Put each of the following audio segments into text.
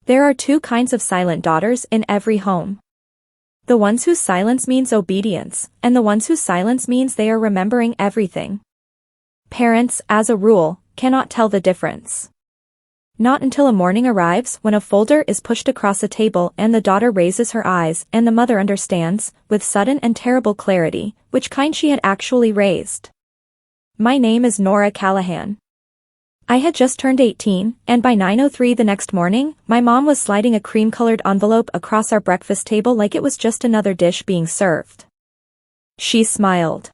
There are two kinds of silent daughters in every home. The ones whose silence means obedience, and the ones whose silence means they are remembering everything. Parents, as a rule, cannot tell the difference. Not until a morning arrives when a folder is pushed across a table and the daughter raises her eyes and the mother understands, with sudden and terrible clarity, which kind she had actually raised. My name is Nora Callahan. I had just turned 18, and by 9:03 the next morning, my mom was sliding a cream-colored envelope across our breakfast table like it was just another dish being served. She smiled.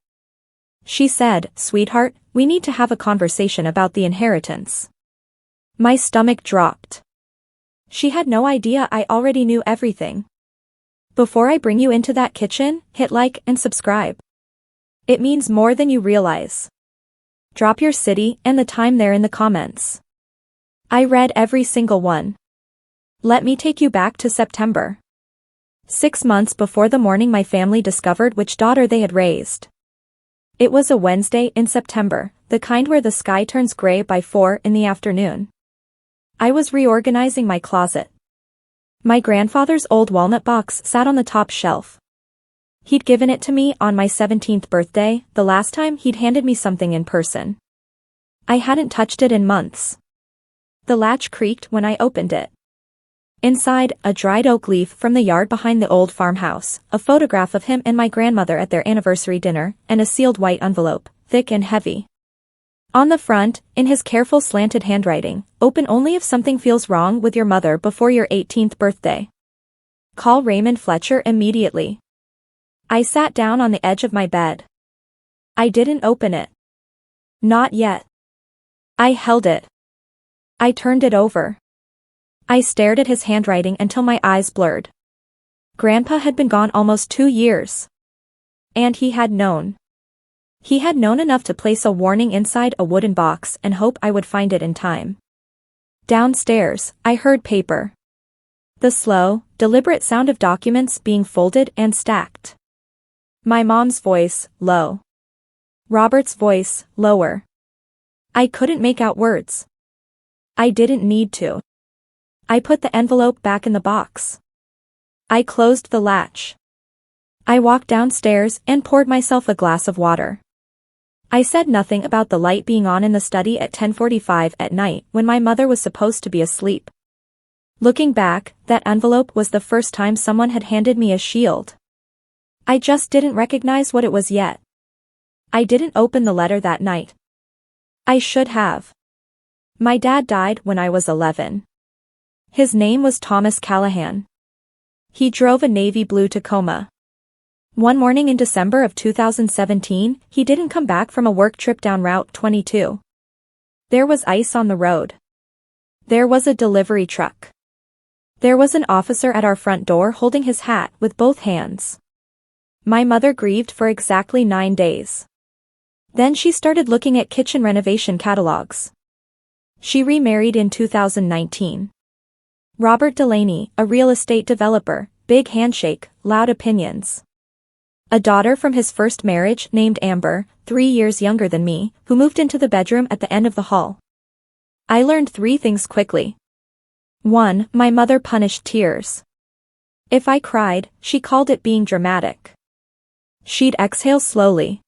She said, "Sweetheart, we need to have a conversation about the inheritance." My stomach dropped. She had no idea I already knew everything. Before I bring you into that kitchen, hit like and subscribe. It means more than you realize. Drop your city and the time there in the comments. I read every single one. Let me take you back to September. 6 months before the morning my family discovered which daughter they had raised. It was a Wednesday in September, the kind where the sky turns gray by 4 in the afternoon. I was reorganizing my closet. My grandfather's old walnut box sat on the top shelf. He'd given it to me on my 17th birthday, the last time he'd handed me something in person. I hadn't touched it in months. The latch creaked when I opened it. Inside, a dried oak leaf from the yard behind the old farmhouse, a photograph of him and my grandmother at their anniversary dinner, and a sealed white envelope, thick and heavy. On the front, in his careful slanted handwriting, "Open only if something feels wrong with your mother before your 18th birthday. Call Raymond Fletcher immediately." I sat down on the edge of my bed. I didn't open it. Not yet. I held it. I turned it over. I stared at his handwriting until my eyes blurred. Grandpa had been gone almost 2 years. And he had known. He had known enough to place a warning inside a wooden box and hope I would find it in time. Downstairs, I heard paper. The slow, deliberate sound of documents being folded and stacked. My mom's voice, low. Robert's voice, lower. I couldn't make out words. I didn't need to. I put the envelope back in the box. I closed the latch. I walked downstairs and poured myself a glass of water. I said nothing about the light being on in the study at 10:45 at night when my mother was supposed to be asleep. Looking back, that envelope was the first time someone had handed me a shield. I just didn't recognize what it was yet. I didn't open the letter that night. I should have. My dad died when I was 11. His name was Thomas Callahan. He drove a navy blue Tacoma. One morning in December of 2017, he didn't come back from a work trip down Route 22. There was ice on the road. There was a delivery truck. There was an officer at our front door holding his hat with both hands. My mother grieved for exactly 9 days. Then she started looking at kitchen renovation catalogs. She remarried in 2019. Robert Delaney, a real estate developer, big handshake, loud opinions. A daughter from his first marriage named Amber, 3 years younger than me, who moved into the bedroom at the end of the hall. I learned 3 things quickly. 1. My mother punished tears. If I cried, she called it being dramatic. She'd exhale slowly.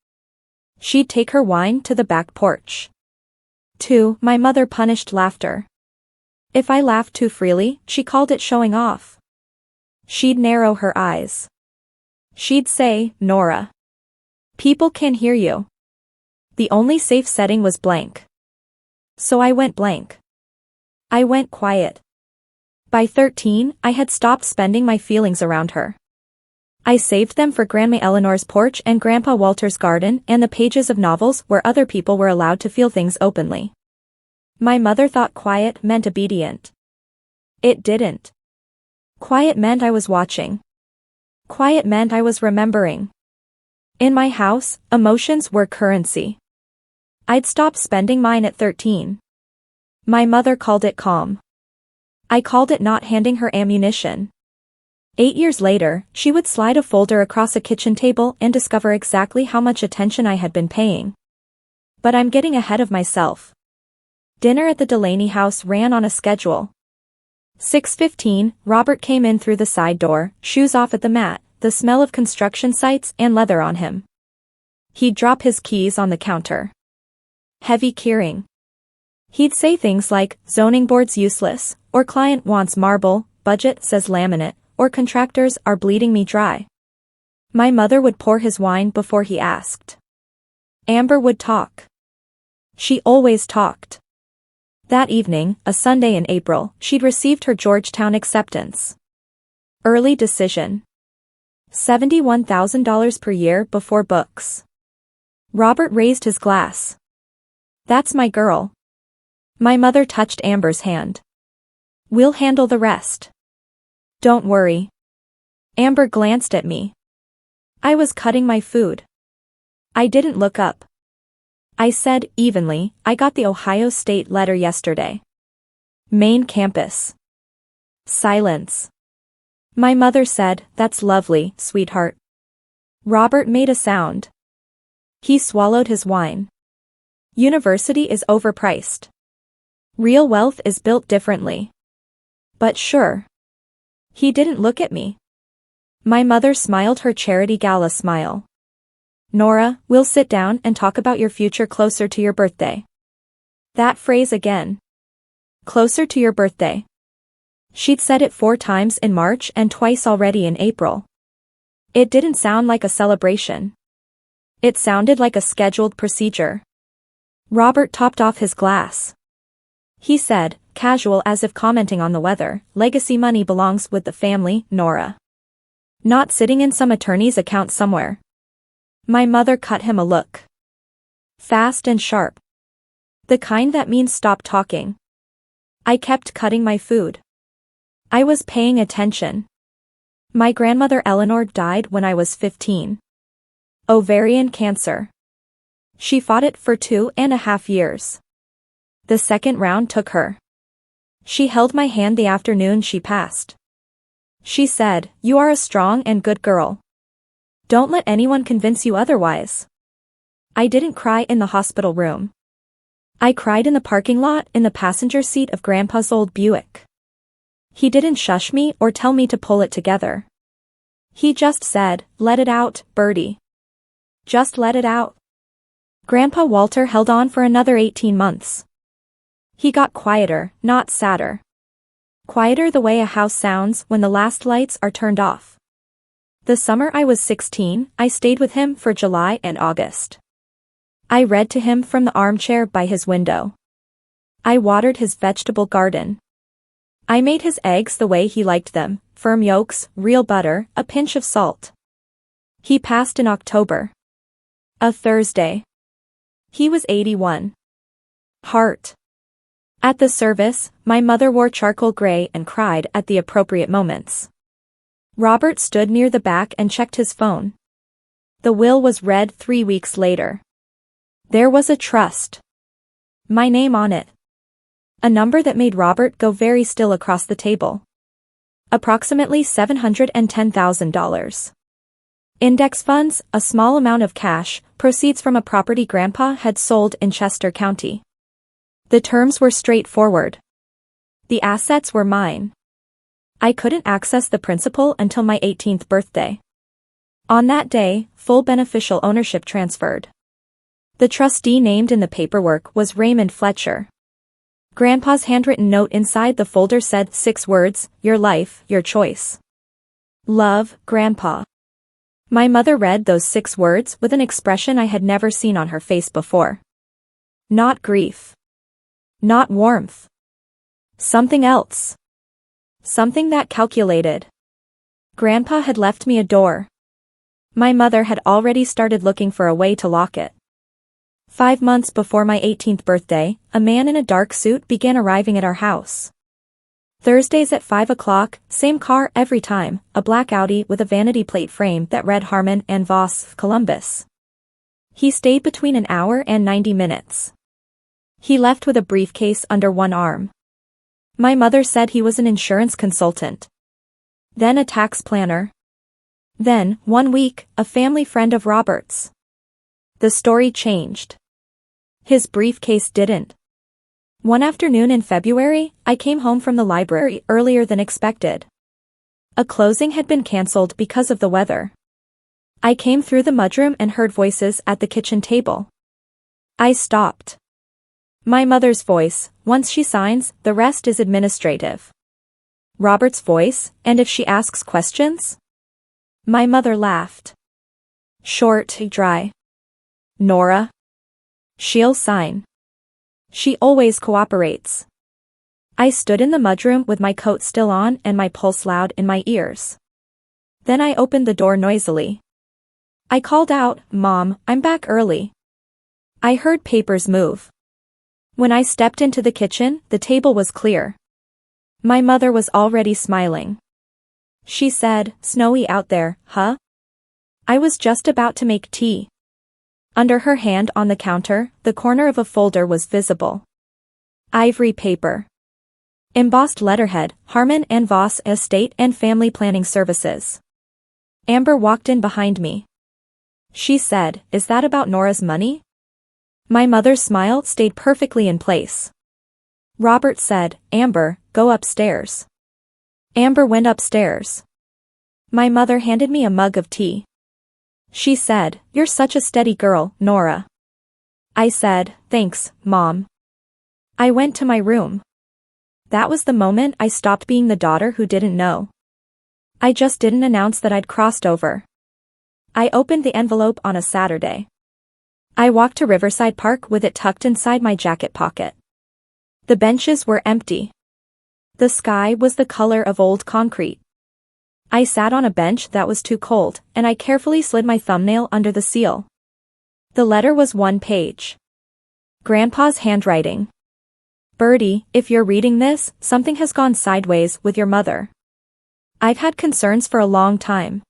She'd take her wine to the back porch. 2. My mother punished laughter. If I laughed too freely, she called it showing off. She'd narrow her eyes. She'd say, "Nora, people can hear you." The only safe setting was blank. So I went blank. I went quiet. By 13, I had stopped spending my feelings around her. I saved them for Grandma Eleanor's porch and Grandpa Walter's garden and the pages of novels where other people were allowed to feel things openly. My mother thought quiet meant obedient. It didn't. Quiet meant I was watching. Quiet meant I was remembering. In my house, emotions were currency. I'd stopped spending mine at 13. My mother called it calm. I called it not handing her ammunition. 8 years later, she would slide a folder across a kitchen table and discover exactly how much attention I had been paying. But I'm getting ahead of myself. Dinner at the Delaney house ran on a schedule. 6:15, Robert came in through the side door, shoes off at the mat, the smell of construction sites and leather on him. He'd drop his keys on the counter. Heavy keyring. He'd say things like, zoning board's useless, or client wants marble, budget says laminate, or contractors are bleeding me dry. My mother would pour his wine before he asked. Amber would talk. She always talked. That evening, a Sunday in April, she'd received her Georgetown acceptance. Early decision. $71,000 per year before books. Robert raised his glass. That's my girl. My mother touched Amber's hand. We'll handle the rest. Don't worry. Amber glanced at me. I was cutting my food. I didn't look up. I said, evenly, I got the Ohio State letter yesterday. Main campus. Silence. My mother said, that's lovely, sweetheart. Robert made a sound. He swallowed his wine. University is overpriced. Real wealth is built differently. But sure. He didn't look at me. My mother smiled her charity gala smile. Nora, we'll sit down and talk about your future closer to your birthday. That phrase again. Closer to your birthday. She'd said it 4 times in March and twice already in April. It didn't sound like a celebration. It sounded like a scheduled procedure. Robert topped off his glass. He said, casual as if commenting on the weather, legacy money belongs with the family, Nora. Not sitting in some attorney's account somewhere. My mother cut him a look. Fast and sharp. The kind that means stop talking. I kept cutting my food. I was paying attention. My grandmother Eleanor died when I was 15. Ovarian cancer. She fought it for 2.5 years. The second round took her. She held my hand the afternoon she passed. She said, you are a strong and good girl. Don't let anyone convince you otherwise. I didn't cry in the hospital room. I cried in the parking lot in the passenger seat of Grandpa's old Buick. He didn't shush me or tell me to pull it together. He just said, let it out, Bertie. Just let it out. Grandpa Walter held on for another 18 months. He got quieter, not sadder. Quieter the way a house sounds when the last lights are turned off. The summer I was 16, I stayed with him for July and August. I read to him from the armchair by his window. I watered his vegetable garden. I made his eggs the way he liked them, firm yolks, real butter, a pinch of salt. He passed in October. A Thursday. He was 81. Heart. At the service, my mother wore charcoal gray and cried at the appropriate moments. Robert stood near the back and checked his phone. The will was read 3 weeks later. There was a trust. My name on it. A number that made Robert go very still across the table. Approximately $710,000. Index funds, a small amount of cash, proceeds from a property Grandpa had sold in Chester County. The terms were straightforward. The assets were mine. I couldn't access the principal until my 18th birthday. On that day, full beneficial ownership transferred. The trustee named in the paperwork was Raymond Fletcher. Grandpa's handwritten note inside the folder said 6 words, your life, your choice. Love, Grandpa. My mother read those 6 words with an expression I had never seen on her face before. Not grief. Not warmth. Something else. Something that calculated. Grandpa had left me a door. My mother had already started looking for a way to lock it. 5 months before my 18th birthday, a man in a dark suit began arriving at our house. Thursdays at 5 o'clock, same car every time, a black Audi with a vanity plate frame that read Harmon and Voss, Columbus. He stayed between an hour and 90 minutes. He left with a briefcase under one arm. My mother said he was an insurance consultant. Then a tax planner. Then, one week, a family friend of Robert's. The story changed. His briefcase didn't. One afternoon in February, I came home from the library earlier than expected. A closing had been cancelled because of the weather. I came through the mudroom and heard voices at the kitchen table. I stopped. My mother's voice, once she signs, the rest is administrative. Robert's voice, and if she asks questions? My mother laughed. Short, dry. Nora. She'll sign. She always cooperates. I stood in the mudroom with my coat still on and my pulse loud in my ears. Then I opened the door noisily. I called out, "Mom, I'm back early." I heard papers move. When I stepped into the kitchen, the table was clear. My mother was already smiling. She said, "Snowy out there, huh?" I was just about to make tea. Under her hand on the counter, the corner of a folder was visible. Ivory paper. Embossed letterhead, Harmon and Voss Estate and Family Planning Services. Amber walked in behind me. She said, "Is that about Nora's money?" My mother's smile stayed perfectly in place. Robert said, "Amber, go upstairs." Amber went upstairs. My mother handed me a mug of tea. She said, "You're such a steady girl, Nora." I said, "Thanks, Mom." I went to my room. That was the moment I stopped being the daughter who didn't know. I just didn't announce that I'd crossed over. I opened the envelope on a Saturday. I walked to Riverside Park with it tucked inside my jacket pocket. The benches were empty. The sky was the color of old concrete. I sat on a bench that was too cold, and I carefully slid my thumbnail under the seal. The letter was one page. Grandpa's handwriting. "Bertie, if you're reading this, something has gone sideways with your mother. I've had concerns for a long time.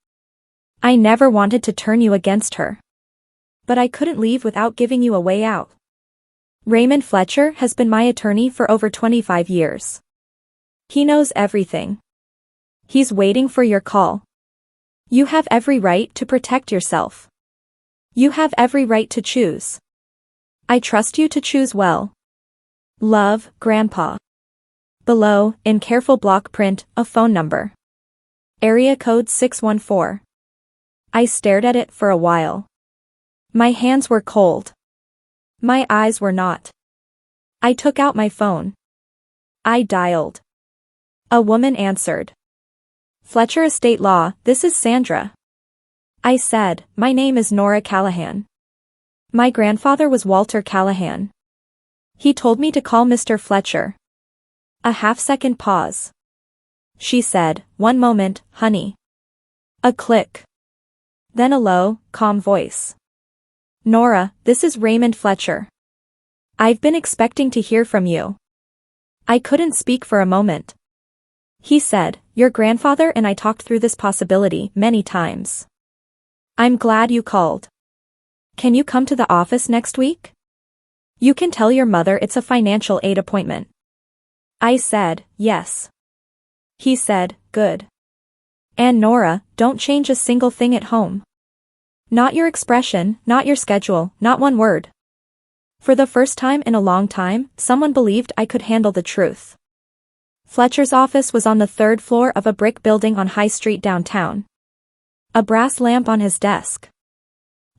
I never wanted to turn you against her. But I couldn't leave without giving you a way out. Raymond Fletcher has been my attorney for over 25 years. He knows everything. He's waiting for your call. You have every right to protect yourself. You have every right to choose. I trust you to choose well. Love, Grandpa." Below, in careful block print, a phone number. Area code 614. I stared at it for a while. My hands were cold. My eyes were not. I took out my phone. I dialed. A woman answered. "Fletcher Estate Law, this is Sandra." I said, "My name is Nora Callahan. My grandfather was Walter Callahan. He told me to call Mr. Fletcher." A half-second pause. She said, "One moment, honey." A click. Then a low, calm voice. "Nora, this is Raymond Fletcher. I've been expecting to hear from you." I couldn't speak for a moment. He said, "Your grandfather and I talked through this possibility many times. I'm glad you called. Can you come to the office next week? You can tell your mother it's a financial aid appointment." I said, "Yes." He said, "Good. And Nora, don't change a single thing at home. Not your expression, not your schedule, not one word." For the first time in a long time, someone believed I could handle the truth. Fletcher's office was on the third floor of a brick building on High Street downtown. A brass lamp on his desk.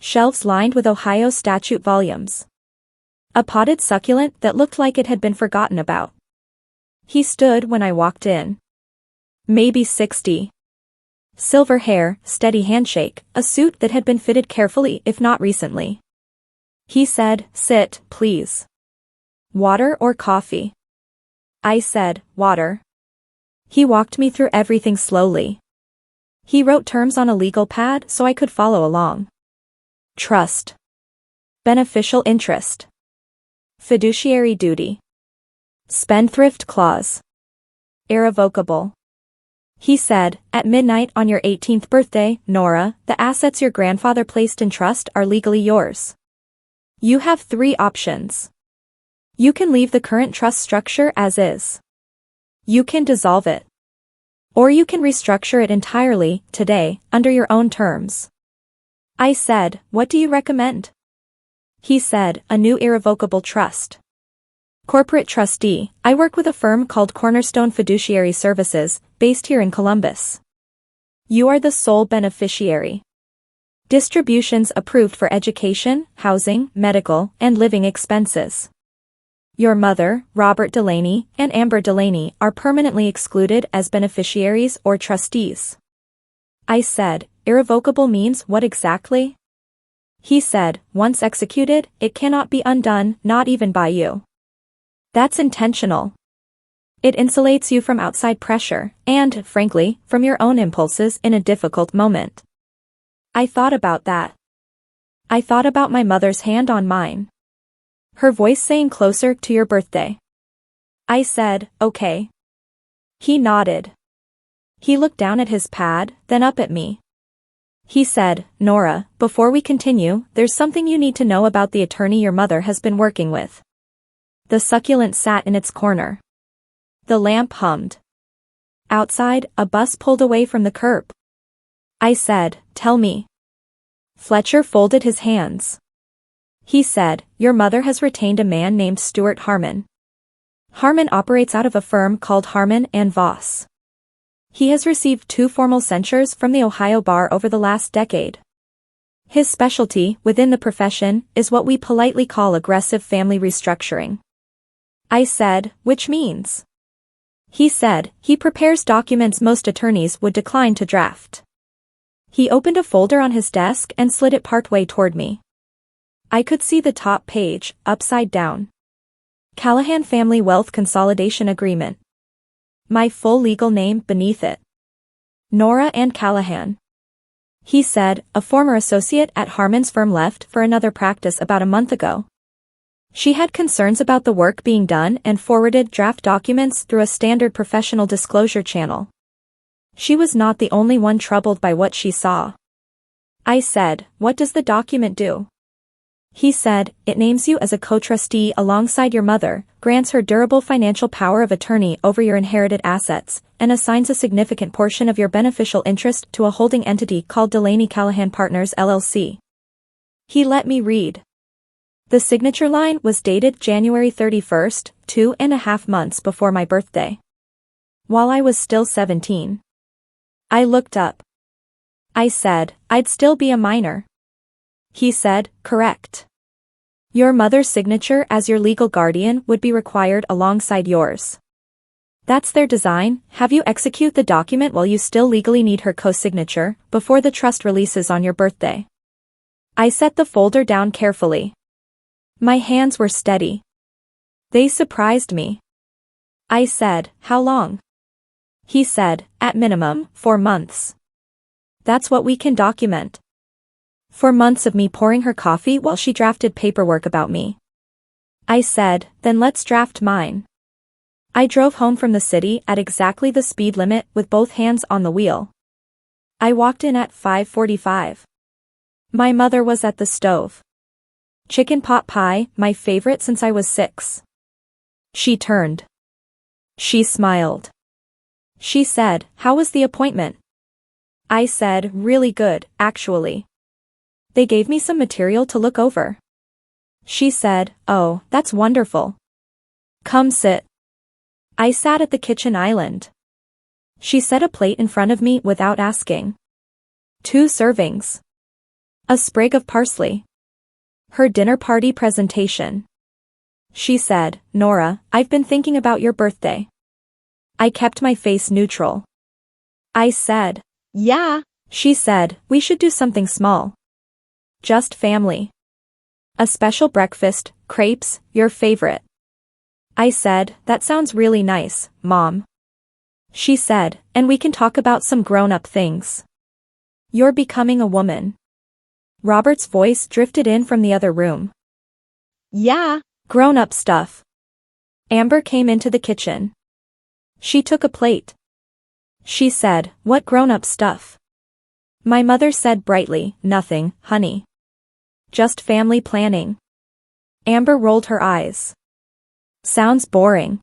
Shelves lined with Ohio statute volumes. A potted succulent that looked like it had been forgotten about. He stood when I walked in. Maybe 60. Silver hair, steady handshake, a suit that had been fitted carefully if not recently. He said, "Sit, please. Water or coffee?" I said, "Water." He walked me through everything slowly. He wrote terms on a legal pad so I could follow along. Trust. Beneficial interest. Fiduciary duty. Spendthrift clause. Irrevocable. He said, "At midnight on your 18th birthday, Nora, the assets your grandfather placed in trust are legally yours. You have 3 options. You can leave the current trust structure as is. You can dissolve it. Or you can restructure it entirely, today, under your own terms." I said, "What do you recommend?" He said, "A new irrevocable trust." Corporate trustee, I work with a firm called Cornerstone Fiduciary Services, based here in Columbus. You are the sole beneficiary. Distributions approved for education, housing, medical, and living expenses. Your mother, Robert Delaney, and Amber Delaney are permanently excluded as beneficiaries or trustees. I said, irrevocable means what exactly? He said, once executed, it cannot be undone, not even by you. That's intentional. It insulates you from outside pressure, and, frankly, from your own impulses in a difficult moment. I thought about that. I thought about my mother's hand on mine. Her voice saying closer to your birthday. I said, okay. He nodded. He looked down at his pad, then up at me. He said, Nora, before we continue, there's something you need to know about the attorney your mother has been working with. The succulent sat in its corner. The lamp hummed. Outside, a bus pulled away from the curb. I said, tell me. Fletcher folded his hands. He said, your mother has retained a man named Stuart Harmon. Harmon operates out of a firm called Harmon and Voss. He has received 2 formal censures from the Ohio Bar over the last decade. His specialty, within the profession, is what we politely call aggressive family restructuring. I said, which means? He said, he prepares documents most attorneys would decline to draft. He opened a folder on his desk and slid it partway toward me. I could see the top page, upside down. Callahan Family Wealth Consolidation Agreement. My full legal name beneath it. Nora Ann Callahan. He said, a former associate at Harmon's firm left for another practice about a month ago. She had concerns about the work being done and forwarded draft documents through a standard professional disclosure channel. She was not the only one troubled by what she saw. I said, what does the document do? He said, it names you as a co-trustee alongside your mother, grants her durable financial power of attorney over your inherited assets, and assigns a significant portion of your beneficial interest to a holding entity called Delaney Callahan Partners LLC. He let me read. The signature line was dated January 31st, 2.5 months before my birthday. While I was still 17. I looked up. I said, I'd still be a minor. He said, correct. Your mother's signature as your legal guardian would be required alongside yours. That's their design, have you execute the document while you still legally need her co-signature, before the trust releases on your birthday. I set the folder down carefully. My hands were steady. They surprised me. I said, how long? He said, at minimum, 4 months. That's what we can document. 4 months of me pouring her coffee while she drafted paperwork about me. I said, then let's draft mine. I drove home from the city at exactly the speed limit with both hands on the wheel. I walked in at 5:45. My mother was at the stove. Chicken pot pie, my favorite since I was 6. She turned. She smiled. She said, how was the appointment? I said, really good, actually. They gave me some material to look over. She said, oh, that's wonderful. Come sit. I sat at the kitchen island. She set a plate in front of me without asking. 2 servings. A sprig of parsley. Her dinner party presentation. She said, Nora, I've been thinking about your birthday. I kept my face neutral. I said, yeah. She said, we should do something small. Just family. A special breakfast, crepes, your favorite. I said, that sounds really nice, Mom. She said, and we can talk about some grown-up things. You're becoming a woman. Robert's voice drifted in from the other room. Yeah. Grown-up stuff. Amber came into the kitchen. She took a plate. She said, what grown-up stuff? My mother said brightly, nothing, honey. Just family planning. Amber rolled her eyes. Sounds boring.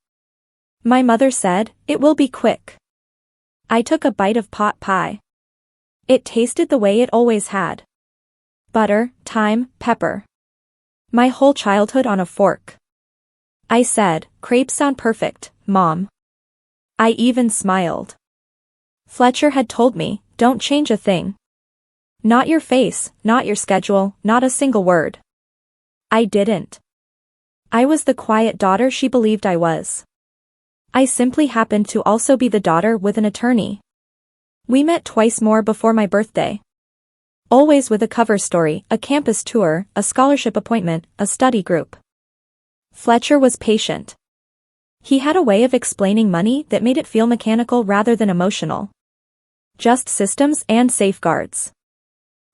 My mother said, it will be quick. I took a bite of pot pie. It tasted the way it always had. Butter, thyme, pepper. My whole childhood on a fork. I said, crepes sound perfect, Mom. I even smiled. Fletcher had told me, don't change a thing. Not your face, not your schedule, not a single word. I didn't. I was the quiet daughter she believed I was. I simply happened to also be the daughter with an attorney. We met twice more before my birthday. Always with a cover story, a campus tour, a scholarship appointment, a study group. Fletcher was patient. He had a way of explaining money that made it feel mechanical rather than emotional. Just systems and safeguards.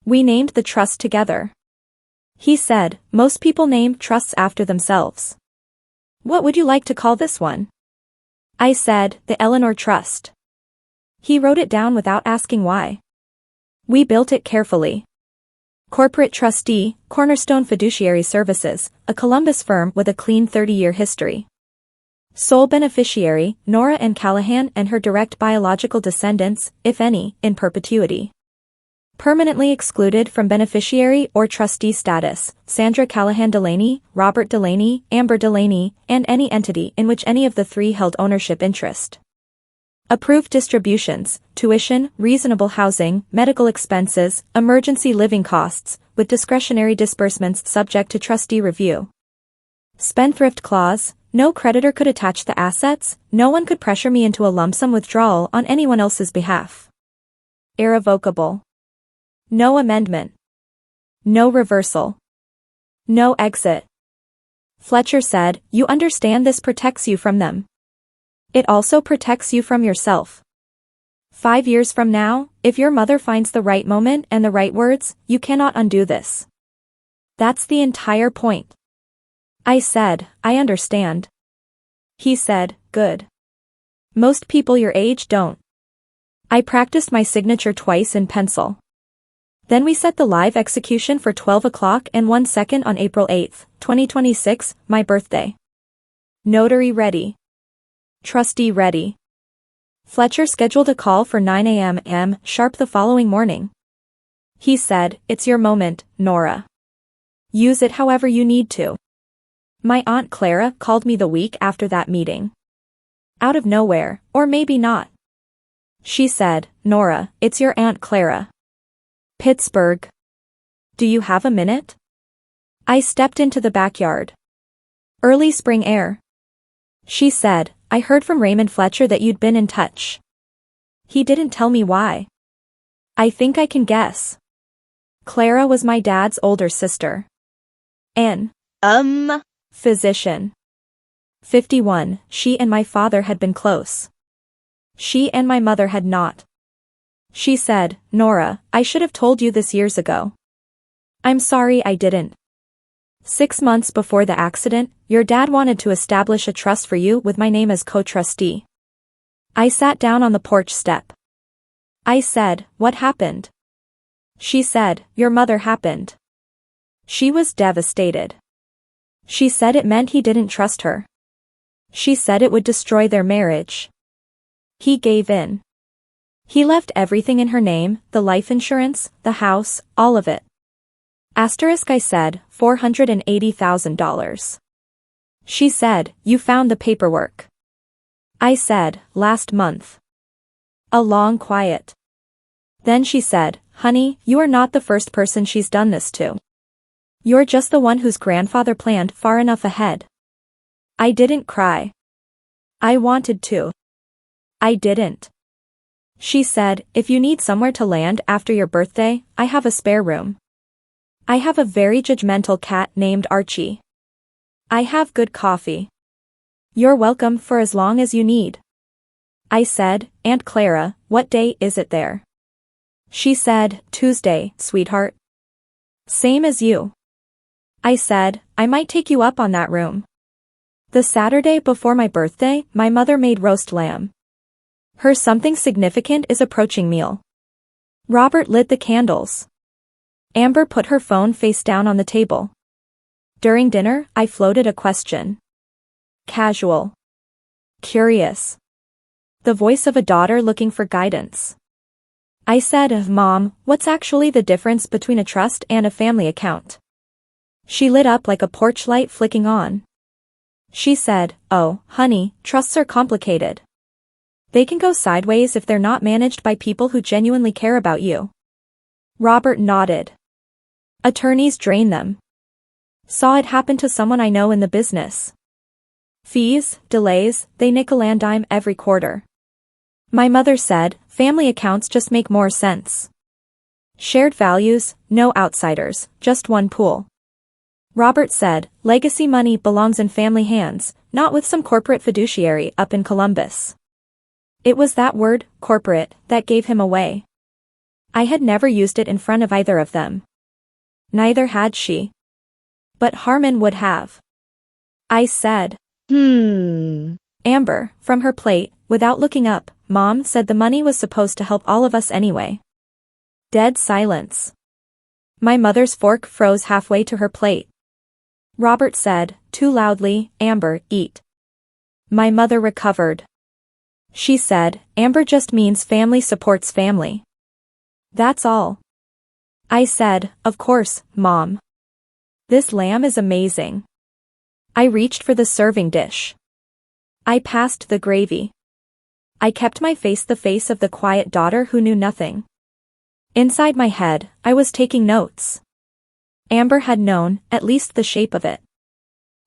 We named the trust together. He said, most people name trusts after themselves. What would you like to call this one? I said, the Eleanor Trust. He wrote it down without asking why. We built it carefully. Corporate trustee, Cornerstone Fiduciary Services, a Columbus firm with a clean 30-year history. Sole beneficiary, Nora Ann Callahan and her direct biological descendants, if any, in perpetuity. Permanently excluded from beneficiary or trustee status, Sandra Callahan Delaney, Robert Delaney, Amber Delaney, and any entity in which any of the three held ownership interest. Approved distributions, tuition, reasonable housing, medical expenses, emergency living costs, with discretionary disbursements subject to trustee review. Spendthrift clause, no creditor could attach the assets, no one could pressure me into a lump sum withdrawal on anyone else's behalf. Irrevocable. No amendment. No reversal. No exit. Fletcher said, you understand this protects you from them. It also protects you from yourself. 5 years from now, if your mother finds the right moment and the right words, you cannot undo this. That's the entire point. I said, I understand. He said, good. Most people your age don't. I practiced my signature twice in pencil. Then we set the live execution for 12 o'clock and 1 second on April 8, 2026, my birthday. Notary ready. Trustee ready. Fletcher scheduled a call for 9 a.m. sharp the following morning. He said, it's your moment, Nora. Use it however you need to. My Aunt Clara called me the week after that meeting. Out of nowhere, or maybe not. She said, Nora, it's your Aunt Clara. Pittsburgh. Do you have a minute? I stepped into the backyard. Early spring air. She said, I heard from Raymond Fletcher that you'd been in touch. He didn't tell me why. I think I can guess. Clara was my dad's older sister. An physician. 51, she and my father had been close. She and my mother had not. She said, Nora, I should have told you this years ago. I'm sorry I didn't. 6 months before the accident, your dad wanted to establish a trust for you with my name as co-trustee. I sat down on the porch step. I said, what happened? She said, your mother happened. She was devastated. She said it meant he didn't trust her. She said it would destroy their marriage. He gave in. He left everything in her name, the life insurance, the house, all of it. Asterisk I said, $480,000. She said, you found the paperwork. I said, last month. A long quiet. Then she said, honey, you are not the first person she's done this to. You're just the one whose grandfather planned far enough ahead. I didn't cry. I wanted to. I didn't. She said, if you need somewhere to land after your birthday, I have a spare room. I have a very judgmental cat named Archie. I have good coffee. You're welcome for as long as you need. I said, Aunt Clara, what day is it there? She said, Tuesday, sweetheart. Same as you. I said, I might take you up on that room. The Saturday before my birthday, my mother made roast lamb. Her something significant is approaching meal. Robert lit the candles. Amber put her phone face down on the table. During dinner, I floated a question. Casual. Curious. The voice of a daughter looking for guidance. I said, Mom, what's actually the difference between a trust and a family account? She lit up like a porch light flicking on. She said, "Oh, honey, trusts are complicated. They can go sideways if they're not managed by people who genuinely care about you." Robert nodded. "Attorneys drain them. Saw it happen to someone I know in the business. Fees, delays, they nickel and dime every quarter. My mother said, family accounts just make more sense. Shared values, no outsiders, just one pool." Robert said, "Legacy money belongs in family hands, not with some corporate fiduciary up in Columbus." It was that word, corporate, that gave him away. I had never used it in front of either of them. Neither had she. But Harmon would have. I said, Amber, from her plate, without looking up, Mom said the money was supposed to help all of us anyway. Dead silence. My mother's fork froze halfway to her plate. Robert said, too loudly, "Amber, eat." My mother recovered. She said, "Amber just means family supports family. That's all." I said, "Of course, Mom. This lamb is amazing." I reached for the serving dish. I passed the gravy. I kept my face the face of the quiet daughter who knew nothing. Inside my head, I was taking notes. Amber had known, at least the shape of it.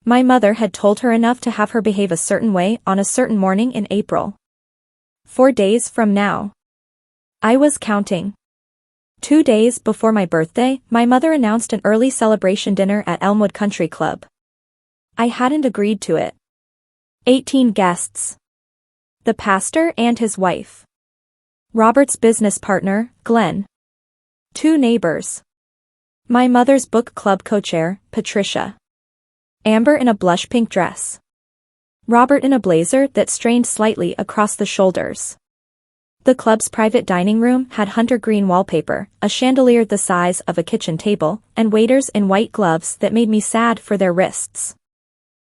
My mother had told her enough to have her behave a certain way on a certain morning in April. 4 days from now. I was counting. 2 days before my birthday, my mother announced an early celebration dinner at Elmwood Country Club. I hadn't agreed to it. 18 guests. The pastor and his wife. Robert's business partner, Glenn. 2 neighbors. My mother's book club co-chair, Patricia. Amber in a blush pink dress. Robert in a blazer that strained slightly across the shoulders. The club's private dining room had hunter green wallpaper, a chandelier the size of a kitchen table, and waiters in white gloves that made me sad for their wrists.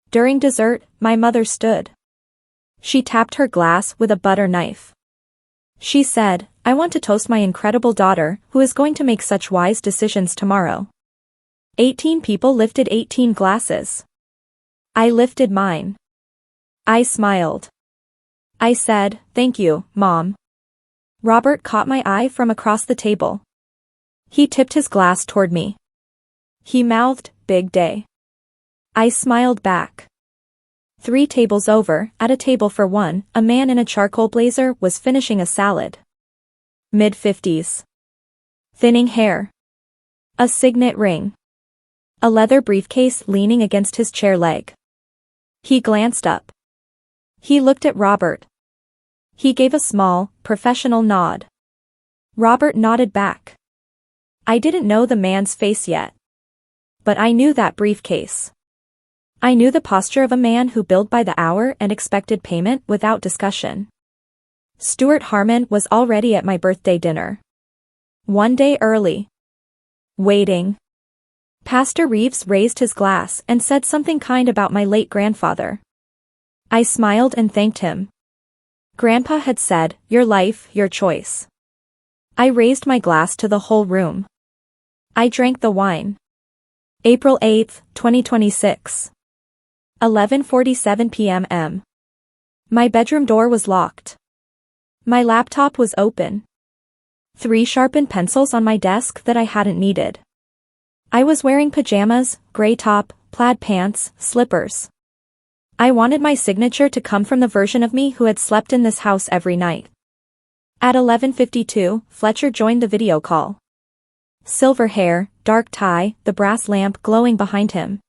During dessert, my mother stood. She tapped her glass with a butter knife. She said, "I want to toast my incredible daughter, who is going to make such wise decisions tomorrow." 18 people lifted 18 glasses. I lifted mine. I smiled. I said, "Thank you, Mom." Robert caught my eye from across the table. He tipped his glass toward me. He mouthed, "Big day." I smiled back. 3 tables over, at a table for one, a man in a charcoal blazer was finishing a salad. Mid-50s. Thinning hair. A signet ring. A leather briefcase leaning against his chair leg. He glanced up. He looked at Robert. He gave a small, professional nod. Robert nodded back. I didn't know the man's face yet. But I knew that briefcase. I knew the posture of a man who billed by the hour and expected payment without discussion. Stuart Harmon was already at my birthday dinner. 1 day early. Waiting. Pastor Reeves raised his glass and said something kind about my late grandfather. I smiled and thanked him. Grandpa had said, "Your life, your choice." I raised my glass to the whole room. I drank the wine. April 8, 2026. 11:47 p.m. My bedroom door was locked. My laptop was open. 3 sharpened pencils on my desk that I hadn't needed. I was wearing pajamas, gray top, plaid pants, slippers. I wanted my signature to come from the version of me who had slept in this house every night. At 11:52, Fletcher joined the video call. Silver hair, dark tie, the brass lamp glowing behind him.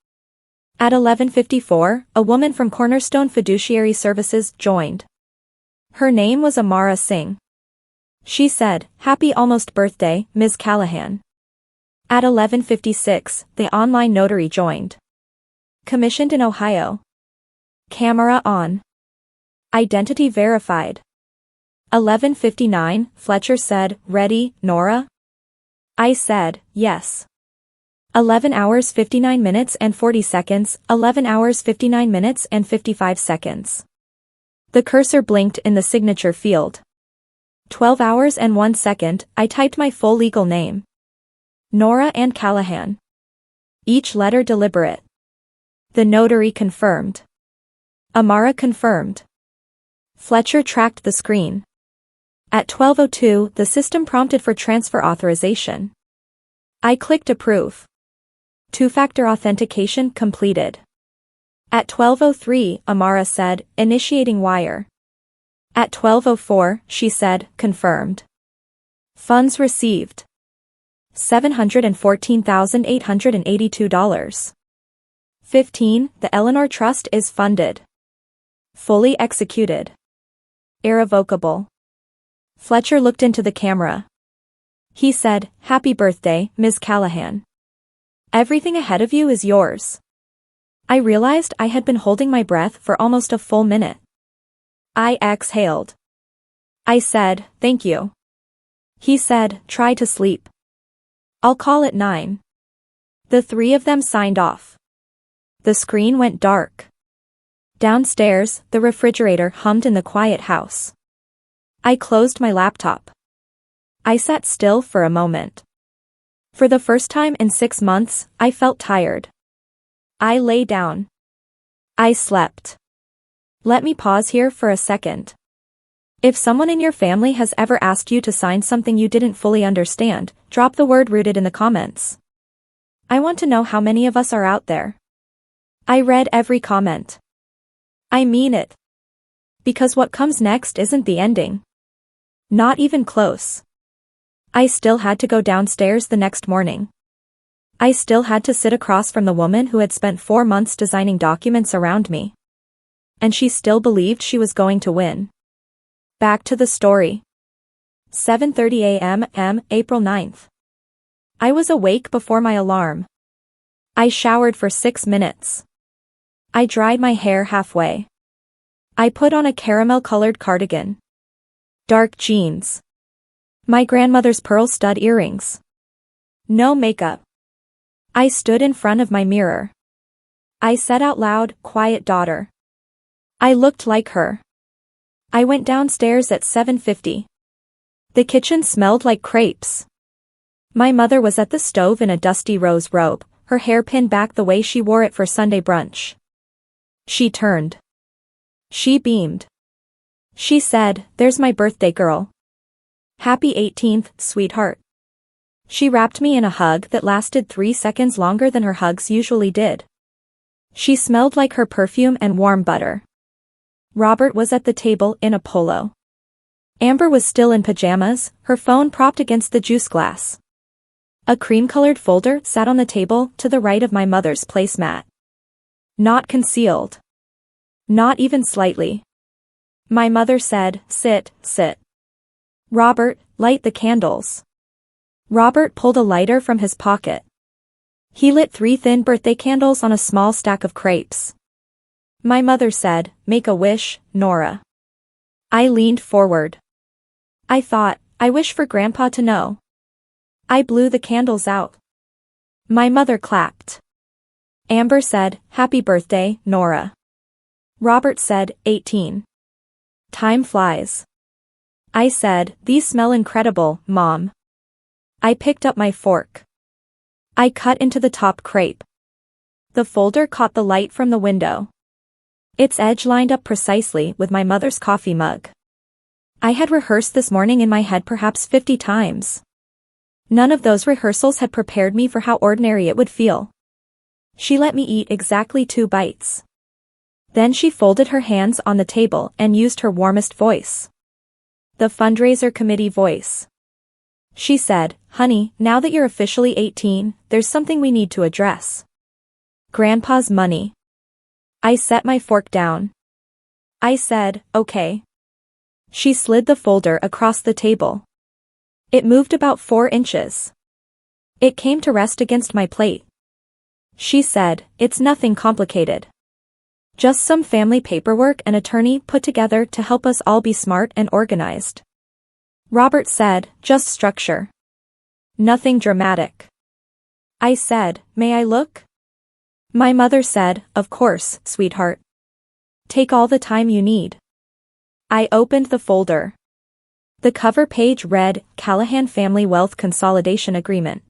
At 11:54, a woman from Cornerstone Fiduciary Services joined. Her name was Amara Singh. She said, "Happy almost birthday, Ms. Callahan." At 11:56, the online notary joined. Commissioned in Ohio. Camera on. Identity verified. 11:59, Fletcher said, "Ready, Nora?" I said, "Yes." 11 hours 59 minutes and 40 seconds, 11 hours 59 minutes and 55 seconds. The cursor blinked in the signature field. 12 hours and 1 second, I typed my full legal name. Nora Ann Callahan. Each letter deliberate. The notary confirmed. Amara confirmed. Fletcher tracked the screen. At 12:02, the system prompted for transfer authorization. I clicked approve. Two-factor authentication completed. At 12:03, Amara said, initiating wire. At 12:04, she said, confirmed. Funds received. $714,882. 15. The Eleanor Trust is funded. Fully executed. Irrevocable. Fletcher looked into the camera. He said, Happy birthday, Ms. Callahan. Everything ahead of you is yours. I realized I had been holding my breath for almost a full minute. I exhaled. I said, thank you. He said, try to sleep. I'll call at 9. The three of them signed off. The screen went dark. Downstairs, the refrigerator hummed in the quiet house. I closed my laptop. I sat still for a moment. For the first time in 6 months, I felt tired. I lay down. I slept. Let me pause here for a second. If someone in your family has ever asked you to sign something you didn't fully understand, drop the word rooted in the comments. I want to know how many of us are out there. I read every comment. I mean it. Because what comes next isn't the ending. Not even close. I still had to go downstairs the next morning. I still had to sit across from the woman who had spent 4 months designing documents around me. And she still believed she was going to win. Back to the story. 7:30 a.m. April 9th. I was awake before my alarm. I showered for 6 minutes. I dried my hair halfway. I put on a caramel-colored cardigan. Dark jeans. My grandmother's pearl stud earrings. No makeup. I stood in front of my mirror. I said out loud, quiet daughter. I looked like her. I went downstairs at 7:50. The kitchen smelled like crepes. My mother was at the stove in a dusty rose robe, her hair pinned back the way she wore it for Sunday brunch. She turned. She beamed. She said, there's my birthday girl. Happy 18th, sweetheart. She wrapped me in a hug that lasted 3 seconds longer than her hugs usually did. She smelled like her perfume and warm butter. Robert was at the table in a polo. Amber was still in pajamas, her phone propped against the juice glass. A cream-colored folder sat on the table to the right of my mother's placemat. Not concealed. Not even slightly. My mother said, sit, sit. Robert, light the candles. Robert pulled a lighter from his pocket. He lit 3 thin birthday candles on a small stack of crepes. My mother said, make a wish, Nora. I leaned forward. I thought, I wish for Grandpa to know. I blew the candles out. My mother clapped. Amber said, happy birthday, Nora. Robert said, 18. Time flies. I said, these smell incredible, Mom. I picked up my fork. I cut into the top crepe. The folder caught the light from the window. Its edge lined up precisely with my mother's coffee mug. I had rehearsed this morning in my head perhaps 50 times. None of those rehearsals had prepared me for how ordinary it would feel. She let me eat exactly 2 bites. Then she folded her hands on the table and used her warmest voice. The fundraiser committee voice. She said, honey, now that you're officially 18, there's something we need to address. Grandpa's money. I set my fork down. I said, okay. She slid the folder across the table. It moved about 4 inches. It came to rest against my plate. She said, it's nothing complicated. Just some family paperwork an attorney put together to help us all be smart and organized. Robert said, just structure. Nothing dramatic. I said, may I look? My mother said, of course, sweetheart. Take all the time you need. I opened the folder. The cover page read, Callahan Family Wealth Consolidation Agreement.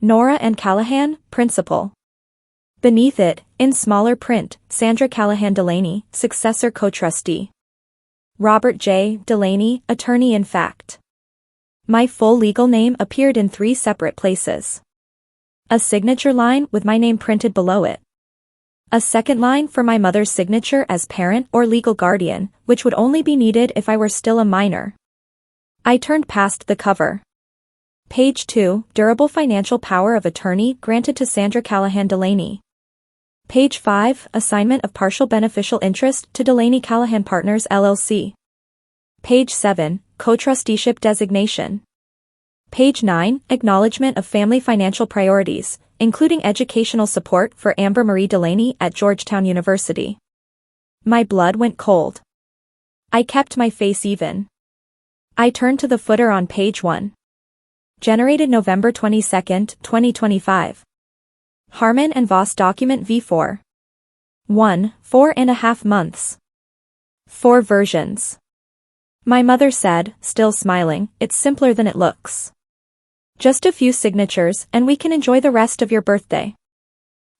Nora and Callahan, Principal. Beneath it, in smaller print, Sandra Callahan Delaney, successor co-trustee. Robert J. Delaney, attorney-in-fact. My full legal name appeared in 3 separate places. A signature line with my name printed below it. A second line for my mother's signature as parent or legal guardian, which would only be needed if I were still a minor. I turned past the cover. Page 2, Durable Financial Power of Attorney granted to Sandra Callahan Delaney. Page 5, Assignment of Partial Beneficial Interest to Delaney Callahan Partners LLC. Page 7, Co-trusteeship Designation. Page 9, Acknowledgement of Family Financial Priorities, including educational support for Amber Marie Delaney at Georgetown University. My blood went cold. I kept my face even. I turned to the footer on page 1. Generated November 22, 2025. Harmon and Voss Document V4. 1, 4.5 months. 4 versions. My mother said, still smiling, it's simpler than it looks. Just a few signatures and we can enjoy the rest of your birthday.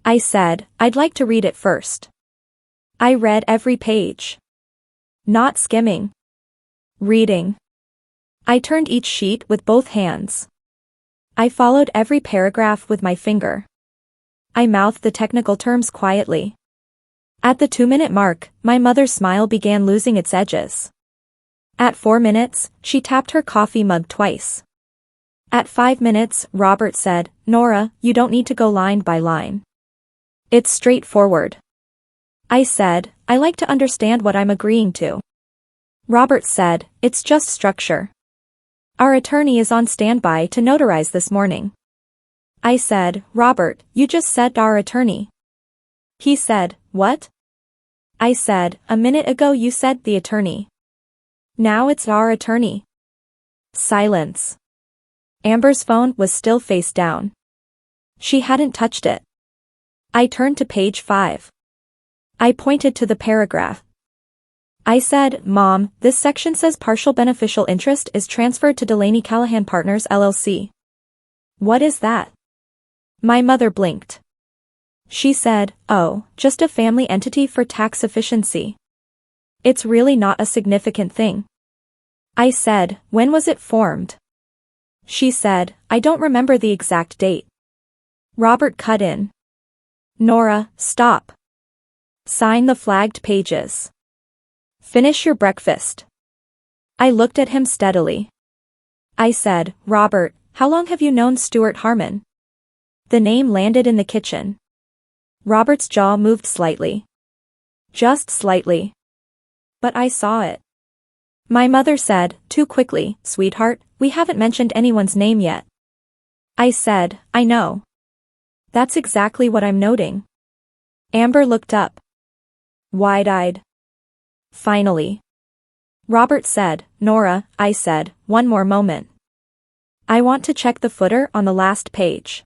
I said, I'd like to read it first. I read every page. Not skimming. Reading. I turned each sheet with both hands. I followed every paragraph with my finger. I mouthed the technical terms quietly. At the 2-minute mark, my mother's smile began losing its edges. At 4 minutes, she tapped her coffee mug twice. At 5 minutes, Robert said, Nora, you don't need to go line by line. It's straightforward. I said, I like to understand what I'm agreeing to. Robert said, it's just structure. Our attorney is on standby to notarize this morning. I said, Robert, you just said our attorney. He said, what? I said, a minute ago you said the attorney. Now it's our attorney. Silence. Amber's phone was still face down. She hadn't touched it. I turned to page 5. I pointed to the paragraph. I said, Mom, this section says partial beneficial interest is transferred to Delaney Callahan Partners LLC. What is that? My mother blinked. She said, oh, just a family entity for tax efficiency. It's really not a significant thing. I said, when was it formed? She said, I don't remember the exact date. Robert cut in. Nora, stop. Sign the flagged pages. Finish your breakfast. I looked at him steadily. I said, Robert, how long have you known Stuart Harmon? The name landed in the kitchen. Robert's jaw moved slightly. Just slightly. But I saw it. My mother said, too quickly, sweetheart, we haven't mentioned anyone's name yet. I said, I know. That's exactly what I'm noting. Amber looked up. Wide-eyed. Finally. Robert said, Nora, I said, one more moment. I want to check the footer on the last page.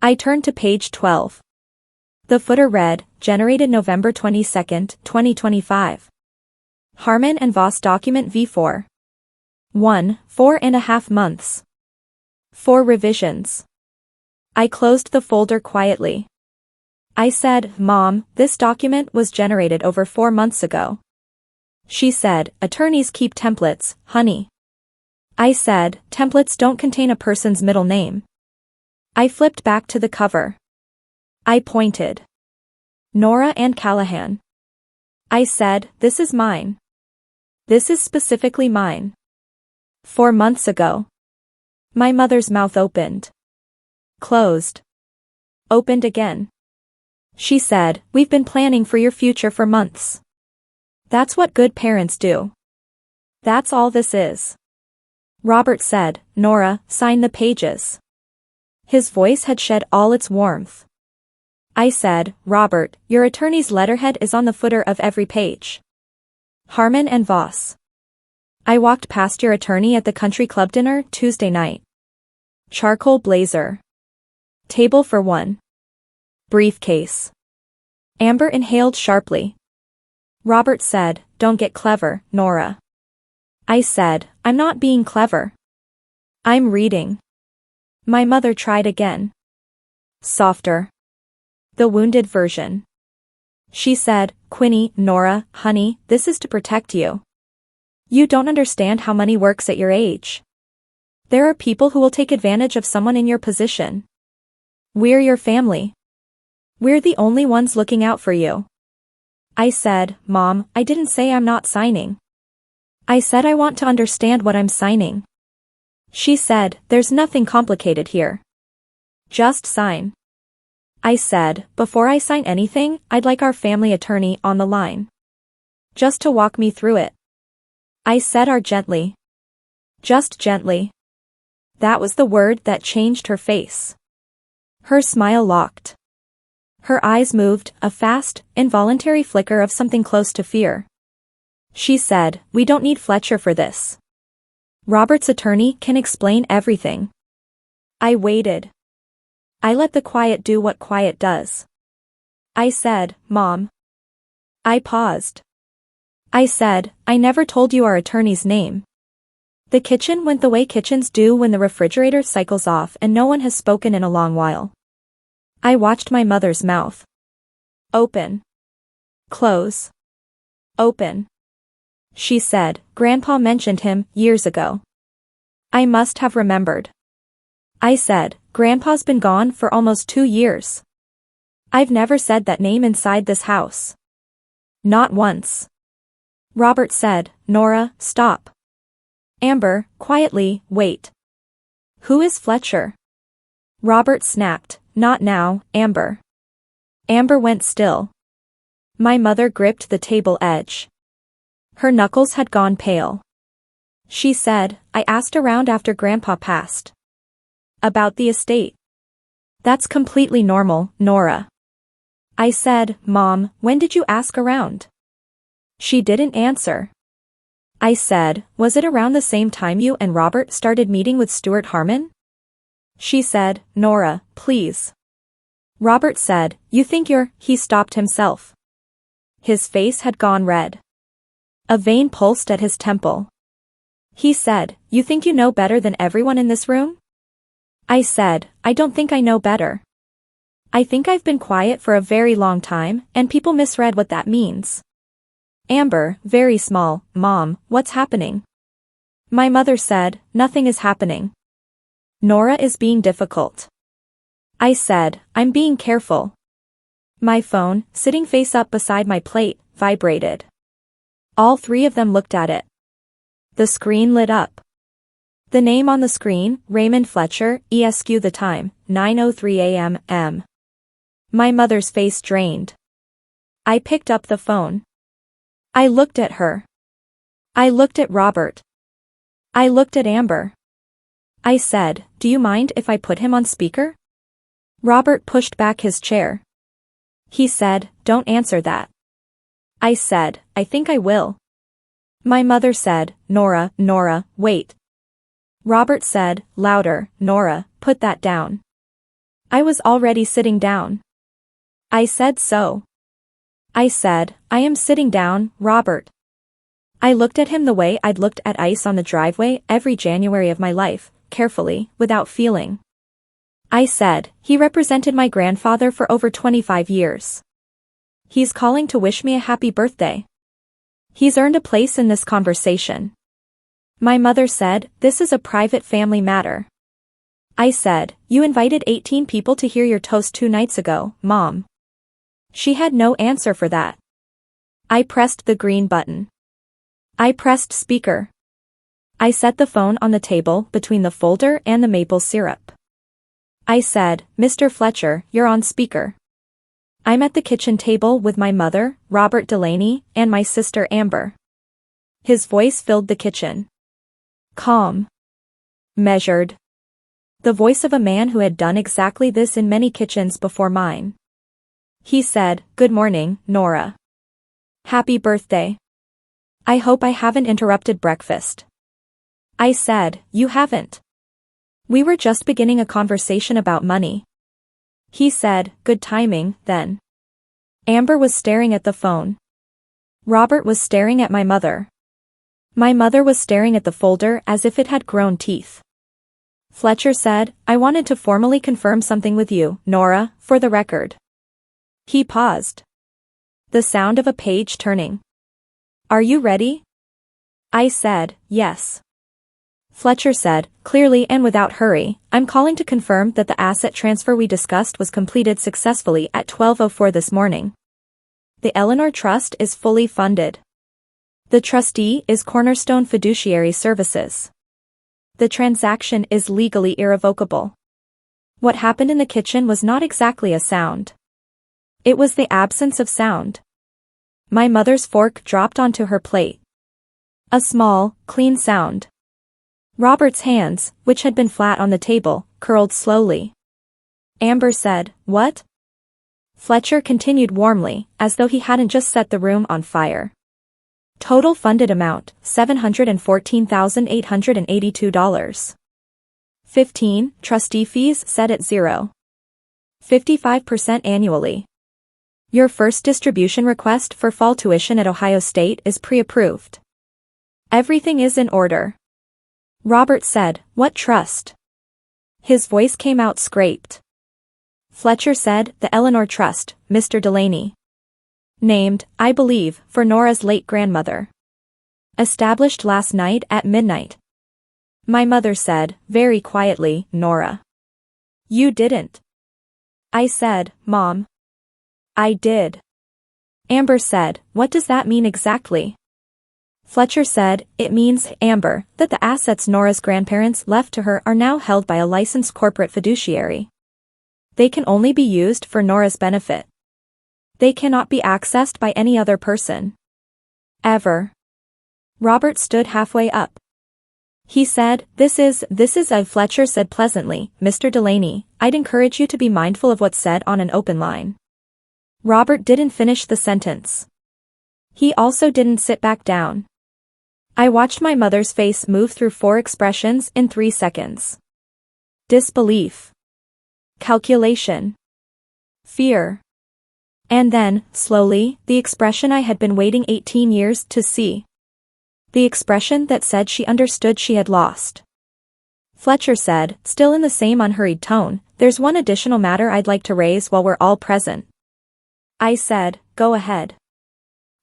I turned to page 12. The footer read, generated November 22, 2025. Harmon and Voss Document V4. 1, 4.5 months. 4 revisions. I closed the folder quietly. I said, Mom, this document was generated over 4 months ago. She said, attorneys keep templates, honey. I said, templates don't contain a person's middle name. I flipped back to the cover. I pointed. Nora and Callahan. I said, this is mine. This is specifically mine. 4 months ago. My mother's mouth opened. Closed. Opened again. She said, we've been planning for your future for months. That's what good parents do. That's all this is. Robert said, Nora, sign the pages. His voice had shed all its warmth. I said, Robert, your attorney's letterhead is on the footer of every page. Harmon and Voss. I walked past your attorney at the country club dinner Tuesday night. Charcoal blazer. Table for 1. Briefcase. Amber inhaled sharply. Robert said, don't get clever, Nora. I said, I'm not being clever. I'm reading. My mother tried again. Softer. The wounded version. She said, Quinny, Nora, honey, this is to protect you. You don't understand how money works at your age. There are people who will take advantage of someone in your position. We're your family. We're the only ones looking out for you. I said, Mom, I didn't say I'm not signing. I said I want to understand what I'm signing. She said, there's nothing complicated here. Just sign. I said, before I sign anything, I'd like our family attorney on the line. Just to walk me through it. I said gently. Just gently. That was the word that changed her face. Her smile locked. Her eyes moved, a fast, involuntary flicker of something close to fear. She said, we don't need Fletcher for this. Robert's attorney can explain everything. I waited. I let the quiet do what quiet does. I said, Mom. I paused. I said, I never told you our attorney's name. The kitchen went the way kitchens do when the refrigerator cycles off and no one has spoken in a long while. I watched my mother's mouth. Open. Close. Open. She said, Grandpa mentioned him years ago. I must have remembered. I said, Grandpa's been gone for almost 2 years. I've never said that name inside this house. Not once. Robert said, Nora, stop. Amber, quietly, wait. Who is Fletcher? Robert snapped, not now, Amber. Amber went still. My mother gripped the table edge. Her knuckles had gone pale. She said, I asked around after Grandpa passed. About the estate. That's completely normal, Nora. I said, Mom, when did you ask around? She didn't answer. I said, was it around the same time you and Robert started meeting with Stuart Harmon? She said, Nora, please. Robert said, you think he stopped himself. His face had gone red. A vein pulsed at his temple. He said, you think you know better than everyone in this room? I said, I don't think I know better. I think I've been quiet for a very long time, and people misread what that means. Amber, very small, Mom, what's happening? My mother said, nothing is happening. Nora is being difficult. I said, I'm being careful. My phone, sitting face up beside my plate, vibrated. All three of them looked at it. The screen lit up. The name on the screen, Raymond Fletcher, ESQ the time, 9:03 a.m. My mother's face drained. I picked up the phone. I looked at her. I looked at Robert. I looked at Amber. I said, do you mind if I put him on speaker? Robert pushed back his chair. He said, don't answer that. I said, I think I will. My mother said, Nora, wait. Robert said, louder, Nora, put that down. I was already sitting down. I said so. I said, I am sitting down, Robert. I looked at him the way I'd looked at ice on the driveway every January of my life, carefully, without feeling. I said, he represented my grandfather for over 25 years. He's calling to wish me a happy birthday. He's earned a place in this conversation. My mother said, this is a private family matter. I said, you invited 18 people to hear your toast 2 nights ago, Mom. She had no answer for that. I pressed the green button. I pressed speaker. I set the phone on the table between the folder and the maple syrup. I said, Mr. Fletcher, you're on speaker. I'm at the kitchen table with my mother, Robert Delaney, and my sister Amber. His voice filled the kitchen. Calm. Measured. The voice of a man who had done exactly this in many kitchens before mine. He said, good morning, Nora. Happy birthday. I hope I haven't interrupted breakfast. I said, you haven't. We were just beginning a conversation about money. He said, good timing, then. Amber was staring at the phone. Robert was staring at my mother. My mother was staring at the folder as if it had grown teeth. Fletcher said, I wanted to formally confirm something with you, Nora, for the record. He paused. The sound of a page turning. Are you ready? I said, yes. Fletcher said, clearly and without hurry, I'm calling to confirm that the asset transfer we discussed was completed successfully at 12:04 this morning. The Eleanor Trust is fully funded. The trustee is Cornerstone Fiduciary Services. The transaction is legally irrevocable. What happened in the kitchen was not exactly a sound. It was the absence of sound. My mother's fork dropped onto her plate. A small, clean sound. Robert's hands, which had been flat on the table, curled slowly. Amber said, what? Fletcher continued warmly, as though he hadn't just set the room on fire. Total funded amount, $714,882. 15, trustee fees set at 0. 55% annually. Your first distribution request for fall tuition at Ohio State is pre-approved. Everything is in order. Robert said, what trust? His voice came out scraped. Fletcher said, the Eleanor Trust, Mr. Delaney. Named, I believe, for Nora's late grandmother. Established last night at midnight. My mother said, very quietly, Nora. You didn't. I said, Mom. I did. Amber said, what does that mean exactly? Fletcher said, it means, Amber, that the assets Nora's grandparents left to her are now held by a licensed corporate fiduciary. They can only be used for Nora's benefit. They cannot be accessed by any other person. Ever. Robert stood halfway up. He said, This is Fletcher said pleasantly, Mr. Delaney, I'd encourage you to be mindful of what's said on an open line. Robert didn't finish the sentence. He also didn't sit back down. I watched my mother's face move through 4 expressions in 3 seconds. Disbelief. Calculation. Fear. And then, slowly, the expression I had been waiting 18 years to see. The expression that said she understood she had lost. Fletcher said, still in the same unhurried tone, there's one additional matter I'd like to raise while we're all present. I said, go ahead.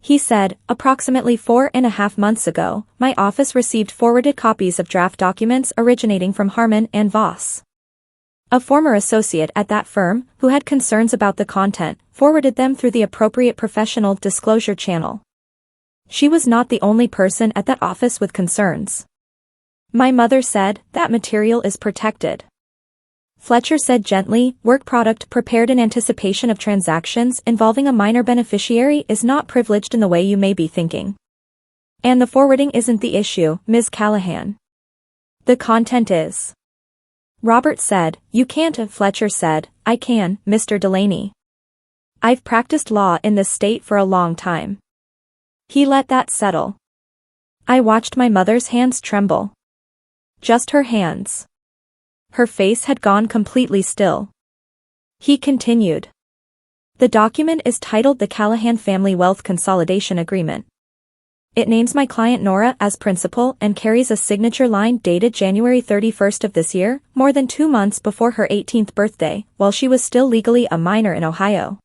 He said, approximately 4.5 months ago, my office received forwarded copies of draft documents originating from Harmon and Voss. A former associate at that firm, who had concerns about the content, forwarded them through the appropriate professional disclosure channel. She was not the only person at that office with concerns. My mother said, that material is protected. Fletcher said gently, work product prepared in anticipation of transactions involving a minor beneficiary is not privileged in the way you may be thinking. And the forwarding isn't the issue, Ms. Callahan. The content is. Robert said, you can't. Fletcher said, I can, Mr. Delaney. I've practiced law in this state for a long time. He let that settle. I watched my mother's hands tremble. Just her hands. Her face had gone completely still. He continued. The document is titled the Callahan Family Wealth Consolidation Agreement. It names my client Nora as principal and carries a signature line dated January 31st of this year, more than 2 months before her 18th birthday, while she was still legally a minor in Ohio.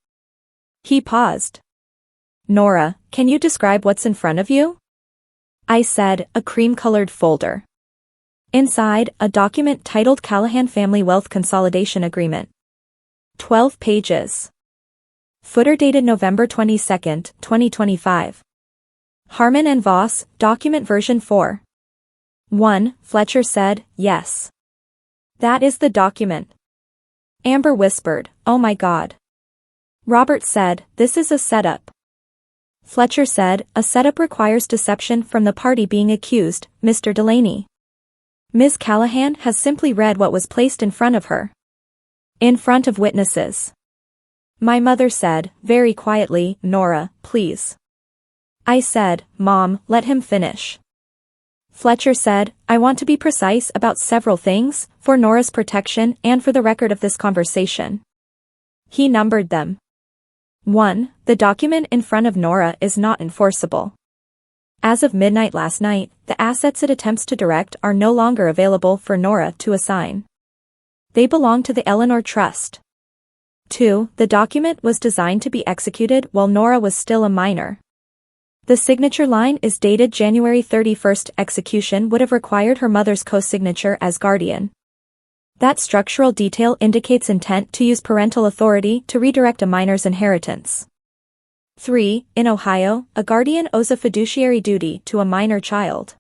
He paused. Nora, can you describe what's in front of you? I said, a cream-colored folder. Inside, a document titled Callahan Family Wealth Consolidation Agreement. 12 pages. Footer dated November 22, 2025. Harmon and Voss, document version 4. 1. Fletcher said, yes. That is the document. Amber whispered, oh my God. Robert said, this is a setup. Fletcher said, a setup requires deception from the party being accused, Mr. Delaney. Ms. Callahan has simply read what was placed in front of her. In front of witnesses. My mother said, very quietly, Nora, please. I said, Mom, let him finish. Fletcher said, I want to be precise about several things, for Nora's protection and for the record of this conversation. He numbered them. 1. The document in front of Nora is not enforceable. As of midnight last night, the assets it attempts to direct are no longer available for Nora to assign. They belong to the Eleanor Trust. 2. The document was designed to be executed while Nora was still a minor. The signature line is dated January 31st. Execution would have required her mother's co-signature as guardian. That structural detail indicates intent to use parental authority to redirect a minor's inheritance. 3. In Ohio, a guardian owes a fiduciary duty to a minor child.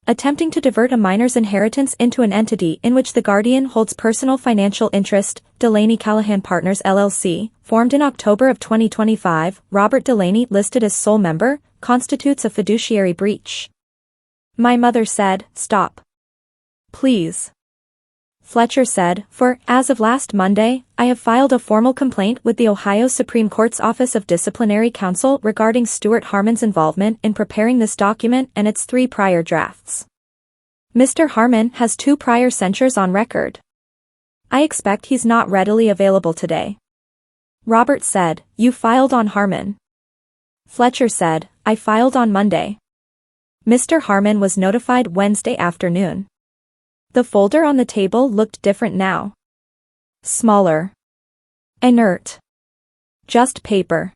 Attempting to divert a minor's inheritance into an entity in which the guardian holds personal financial interest, Delaney Callahan Partners LLC, formed in October of 2025, Robert Delaney listed as sole member, constitutes a fiduciary breach. My mother said, "Stop. Please." Fletcher said, as of last Monday, I have filed a formal complaint with the Ohio Supreme Court's Office of Disciplinary Counsel regarding Stuart Harmon's involvement in preparing this document and its 3 prior drafts. Mr. Harmon has 2 prior censures on record. I expect he's not readily available today. Robert said, You filed on Harmon. Fletcher said, I filed on Monday. Mr. Harmon was notified Wednesday afternoon. The folder on the table looked different now. Smaller. Inert. Just paper.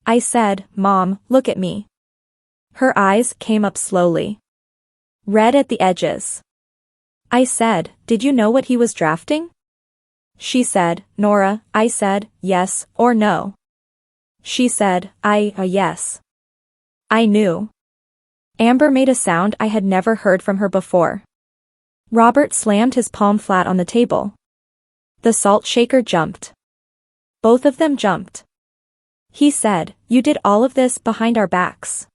I said, Mom, look at me. Her eyes came up slowly. Red at the edges. I said, Did you know what he was drafting? She said, Nora. I said, yes or no. She said, yes. I knew. Amber made a sound I had never heard from her before. Robert slammed his palm flat on the table. The salt shaker jumped. Both of them jumped. He said, You did all of this behind our backs.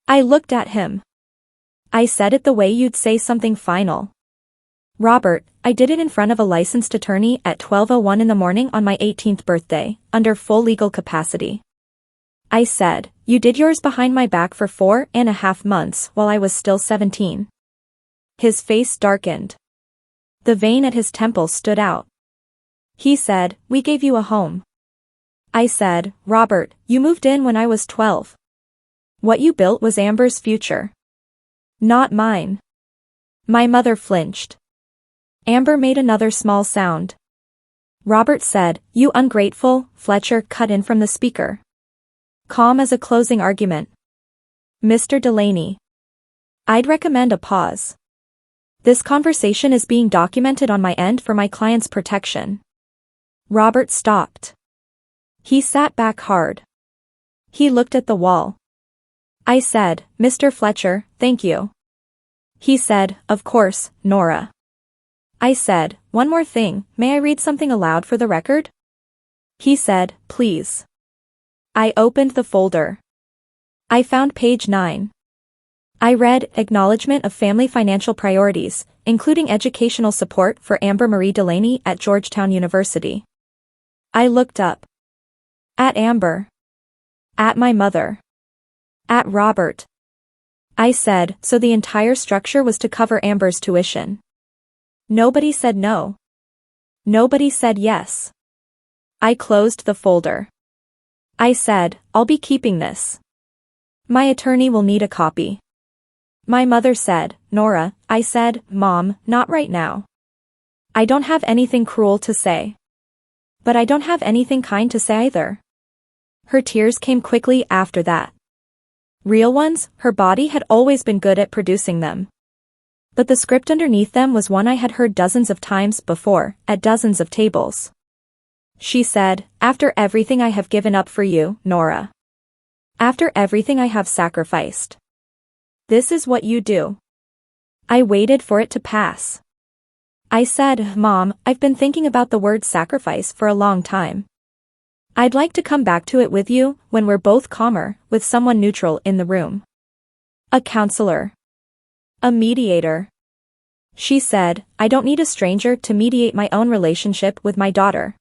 I looked at him. I said it the way you'd say something final. Robert, I did it in front of a licensed attorney at 12:01 in the morning on my 18th birthday, under full legal capacity. I said, You did yours behind my back for 4.5 months while I was still 17. His face darkened. The vein at his temple stood out. He said, We gave you a home. I said, Robert, you moved in when I was 12. What you built was Amber's future. Not mine. My mother flinched. Amber made another small sound. Robert said, You ungrateful, Fletcher cut in from the speaker. Calm as a closing argument. Mr. Delaney. I'd recommend a pause. This conversation is being documented on my end for my client's protection. Robert stopped. He sat back hard. He looked at the wall. I said, Mr. Fletcher, thank you. He said, Of course, Nora. I said, One more thing, may I read something aloud for the record? He said, Please. I opened the folder. I found page 9. I read, Acknowledgement of Family Financial Priorities, including educational support for Amber Marie Delaney at Georgetown University. I looked up. At Amber. At my mother. At Robert. I said, So the entire structure was to cover Amber's tuition. Nobody said no. Nobody said yes. I closed the folder. I said, I'll be keeping this. My attorney will need a copy. My mother said, Nora. I said, Mom, not right now. I don't have anything cruel to say. But I don't have anything kind to say either. Her tears came quickly after that. Real ones, her body had always been good at producing them. But the script underneath them was one I had heard dozens of times before, at dozens of tables. She said, After everything I have given up for you, Nora. After everything I have sacrificed. This is what you do. I waited for it to pass. I said, Mom, I've been thinking about the word sacrifice for a long time. I'd like to come back to it with you, when we're both calmer, with someone neutral in the room. A counselor. A mediator. She said, I don't need a stranger to mediate my own relationship with my daughter.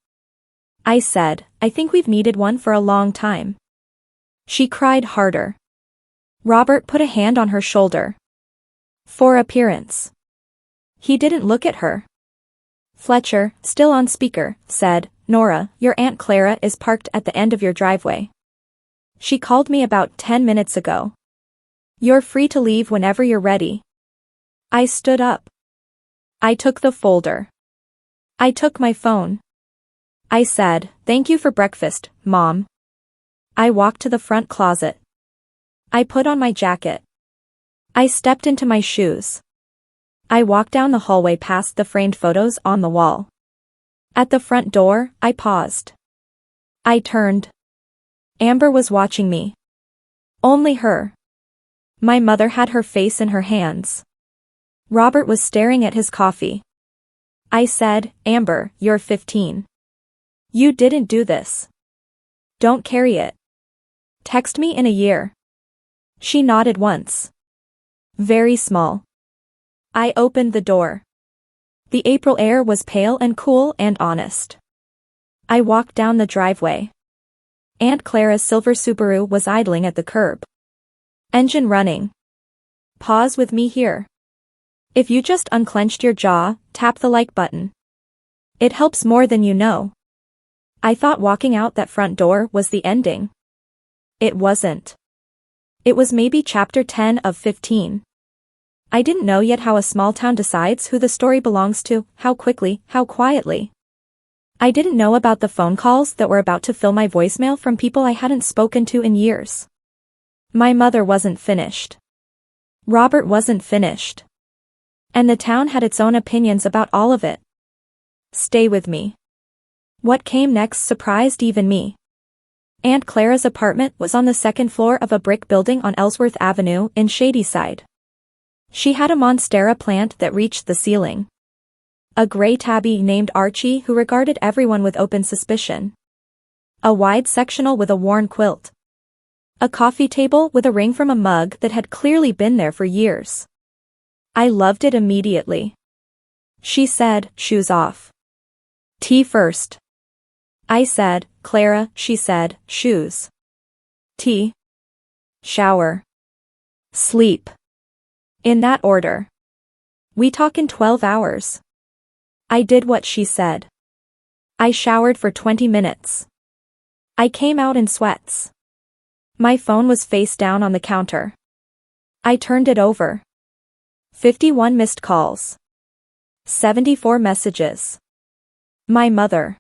I said, I think we've needed one for a long time. She cried harder. Robert put a hand on her shoulder. For appearance. He didn't look at her. Fletcher, still on speaker, said, Nora, your Aunt Clara is parked at the end of your driveway. She called me about 10 minutes ago. You're free to leave whenever you're ready. I stood up. I took the folder. I took my phone. I said, "Thank you for breakfast, Mom." I walked to the front closet. I put on my jacket. I stepped into my shoes. I walked down the hallway past the framed photos on the wall. At the front door, I paused. I turned. Amber was watching me. Only her. My mother had her face in her hands. Robert was staring at his coffee. I said, "Amber, you're 15. You didn't do this. Don't carry it. Text me in a year." She nodded once. Very small. I opened the door. The April air was pale and cool and honest. I walked down the driveway. Aunt Clara's silver Subaru was idling at the curb. Engine running. Pause with me here. If you just unclenched your jaw, tap the like button. It helps more than you know. I thought walking out that front door was the ending. It wasn't. It was maybe chapter 10 of 15. I didn't know yet how a small town decides who the story belongs to, how quickly, how quietly. I didn't know about the phone calls that were about to fill my voicemail from people I hadn't spoken to in years. My mother wasn't finished. Robert wasn't finished. And the town had its own opinions about all of it. Stay with me. What came next surprised even me. Aunt Clara's apartment was on the second floor of a brick building on Ellsworth Avenue in Shadyside. She had a monstera plant that reached the ceiling. A gray tabby named Archie who regarded everyone with open suspicion. A wide sectional with a worn quilt. A coffee table with a ring from a mug that had clearly been there for years. I loved it immediately. She said, "Shoes off. Tea first." I said, "Clara," she said, "shoes. Tea. Shower. Sleep. In that order. We talk in 12 hours. I did what she said. I showered for 20 minutes. I came out in sweats. My phone was face down on the counter. I turned it over. 51 missed calls. 74 messages. My mother.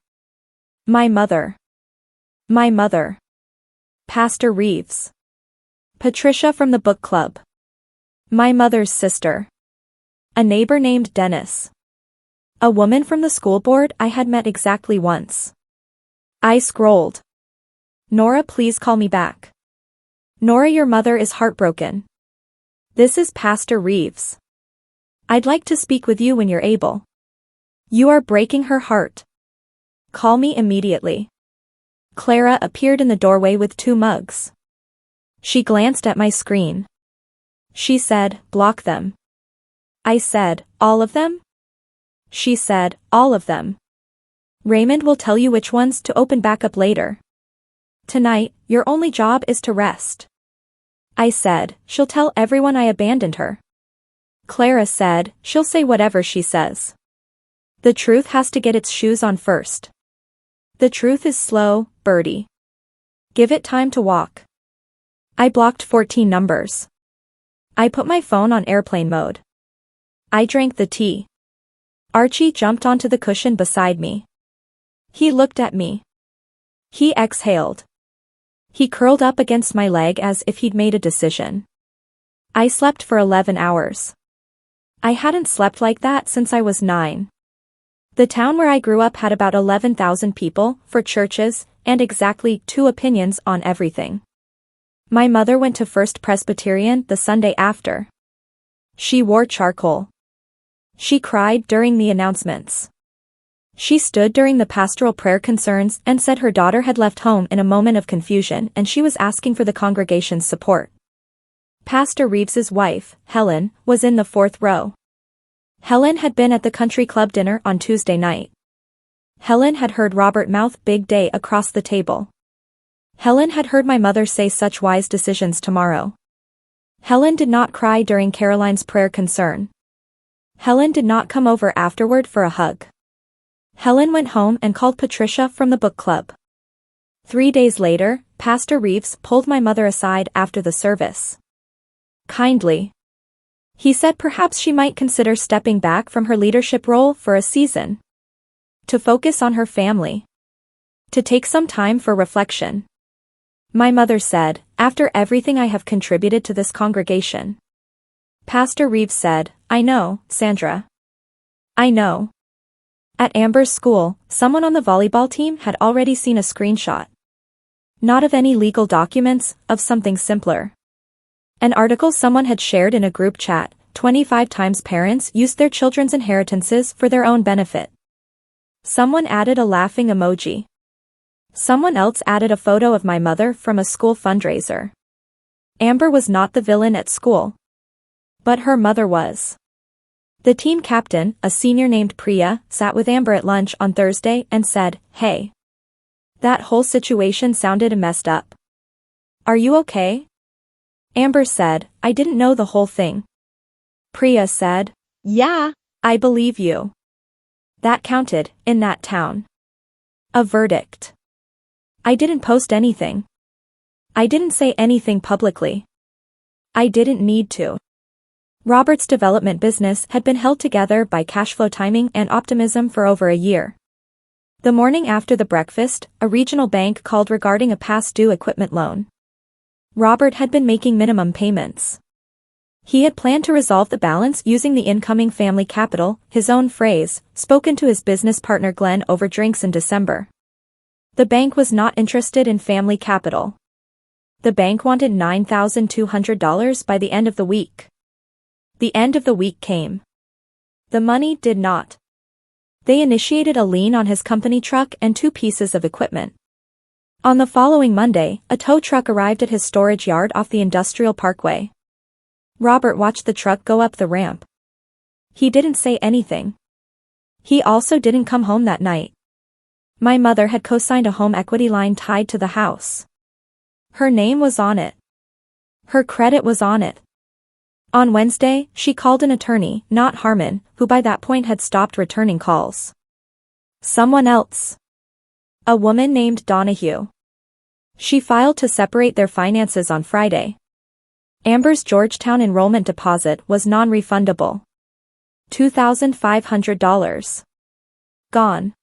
My mother. My mother. Pastor Reeves. Patricia from the book club. My mother's sister. A neighbor named Dennis. A woman from the school board I had met exactly once. I scrolled. Nora, please call me back. Nora, your mother is heartbroken. This is Pastor Reeves. I'd like to speak with you when you're able. You are breaking her heart. Call me immediately. Clara appeared in the doorway with 2 mugs. She glanced at my screen. She said, "Block them." I said, "All of them?" She said, "All of them. Raymond will tell you which ones to open back up later. Tonight, your only job is to rest." I said, "She'll tell everyone I abandoned her." Clara said, "She'll say whatever she says. The truth has to get its shoes on first. The truth is slow, Birdie. Give it time to walk." I blocked 14 numbers. I put my phone on airplane mode. I drank the tea. Archie jumped onto the cushion beside me. He looked at me. He exhaled. He curled up against my leg as if he'd made a decision. I slept for 11 hours. I hadn't slept like that since I was 9. The town where I grew up had about 11,000 people, 4 churches, and exactly 2 opinions on everything. My mother went to First Presbyterian the Sunday after. She wore charcoal. She cried during the announcements. She stood during the pastoral prayer concerns and said her daughter had left home in a moment of confusion and she was asking for the congregation's support. Pastor Reeves's wife, Helen, was in the 4th row. Helen had been at the country club dinner on Tuesday night. Helen had heard Robert mouth "big day" across the table. Helen had heard my mother say such wise decisions tomorrow. Helen did not cry during Caroline's prayer concern. Helen did not come over afterward for a hug. Helen went home and called Patricia from the book club. 3 days later, Pastor Reeves pulled my mother aside after the service. Kindly. He said perhaps she might consider stepping back from her leadership role for a season. To focus on her family. To take some time for reflection. My mother said, after everything I have contributed to this congregation. Pastor Reeves said, I know, Sandra. I know. At Amber's school, someone on the volleyball team had already seen a screenshot. Not of any legal documents, of something simpler. An article someone had shared in a group chat, 25 times parents used their children's inheritances for their own benefit. Someone added a laughing emoji. Someone else added a photo of my mother from a school fundraiser. Amber was not the villain at school. But her mother was. The team captain, a senior named Priya, sat with Amber at lunch on Thursday and said, Hey. That whole situation sounded messed up. Are you okay? Amber said, I didn't know the whole thing. Priya said, Yeah, I believe you. That counted, in that town. A verdict. I didn't post anything. I didn't say anything publicly. I didn't need to. Robert's development business had been held together by cash flow timing and optimism for over a year. The morning after the breakfast, a regional bank called regarding a past due equipment loan. Robert had been making minimum payments. He had planned to resolve the balance using the incoming family capital, his own phrase, spoken to his business partner Glenn over drinks in December. The bank was not interested in family capital. The bank wanted $9,200 by the end of the week. The end of the week came. The money did not. They initiated a lien on his company truck and 2 pieces of equipment. On the following Monday, a tow truck arrived at his storage yard off the Industrial Parkway. Robert watched the truck go up the ramp. He didn't say anything. He also didn't come home that night. My mother had co-signed a home equity line tied to the house. Her name was on it. Her credit was on it. On Wednesday, she called an attorney, not Harmon, who by that point had stopped returning calls. Someone else. A woman named Donahue. She filed to separate their finances on Friday. Amber's Georgetown enrollment deposit was non-refundable. $2,500. Gone.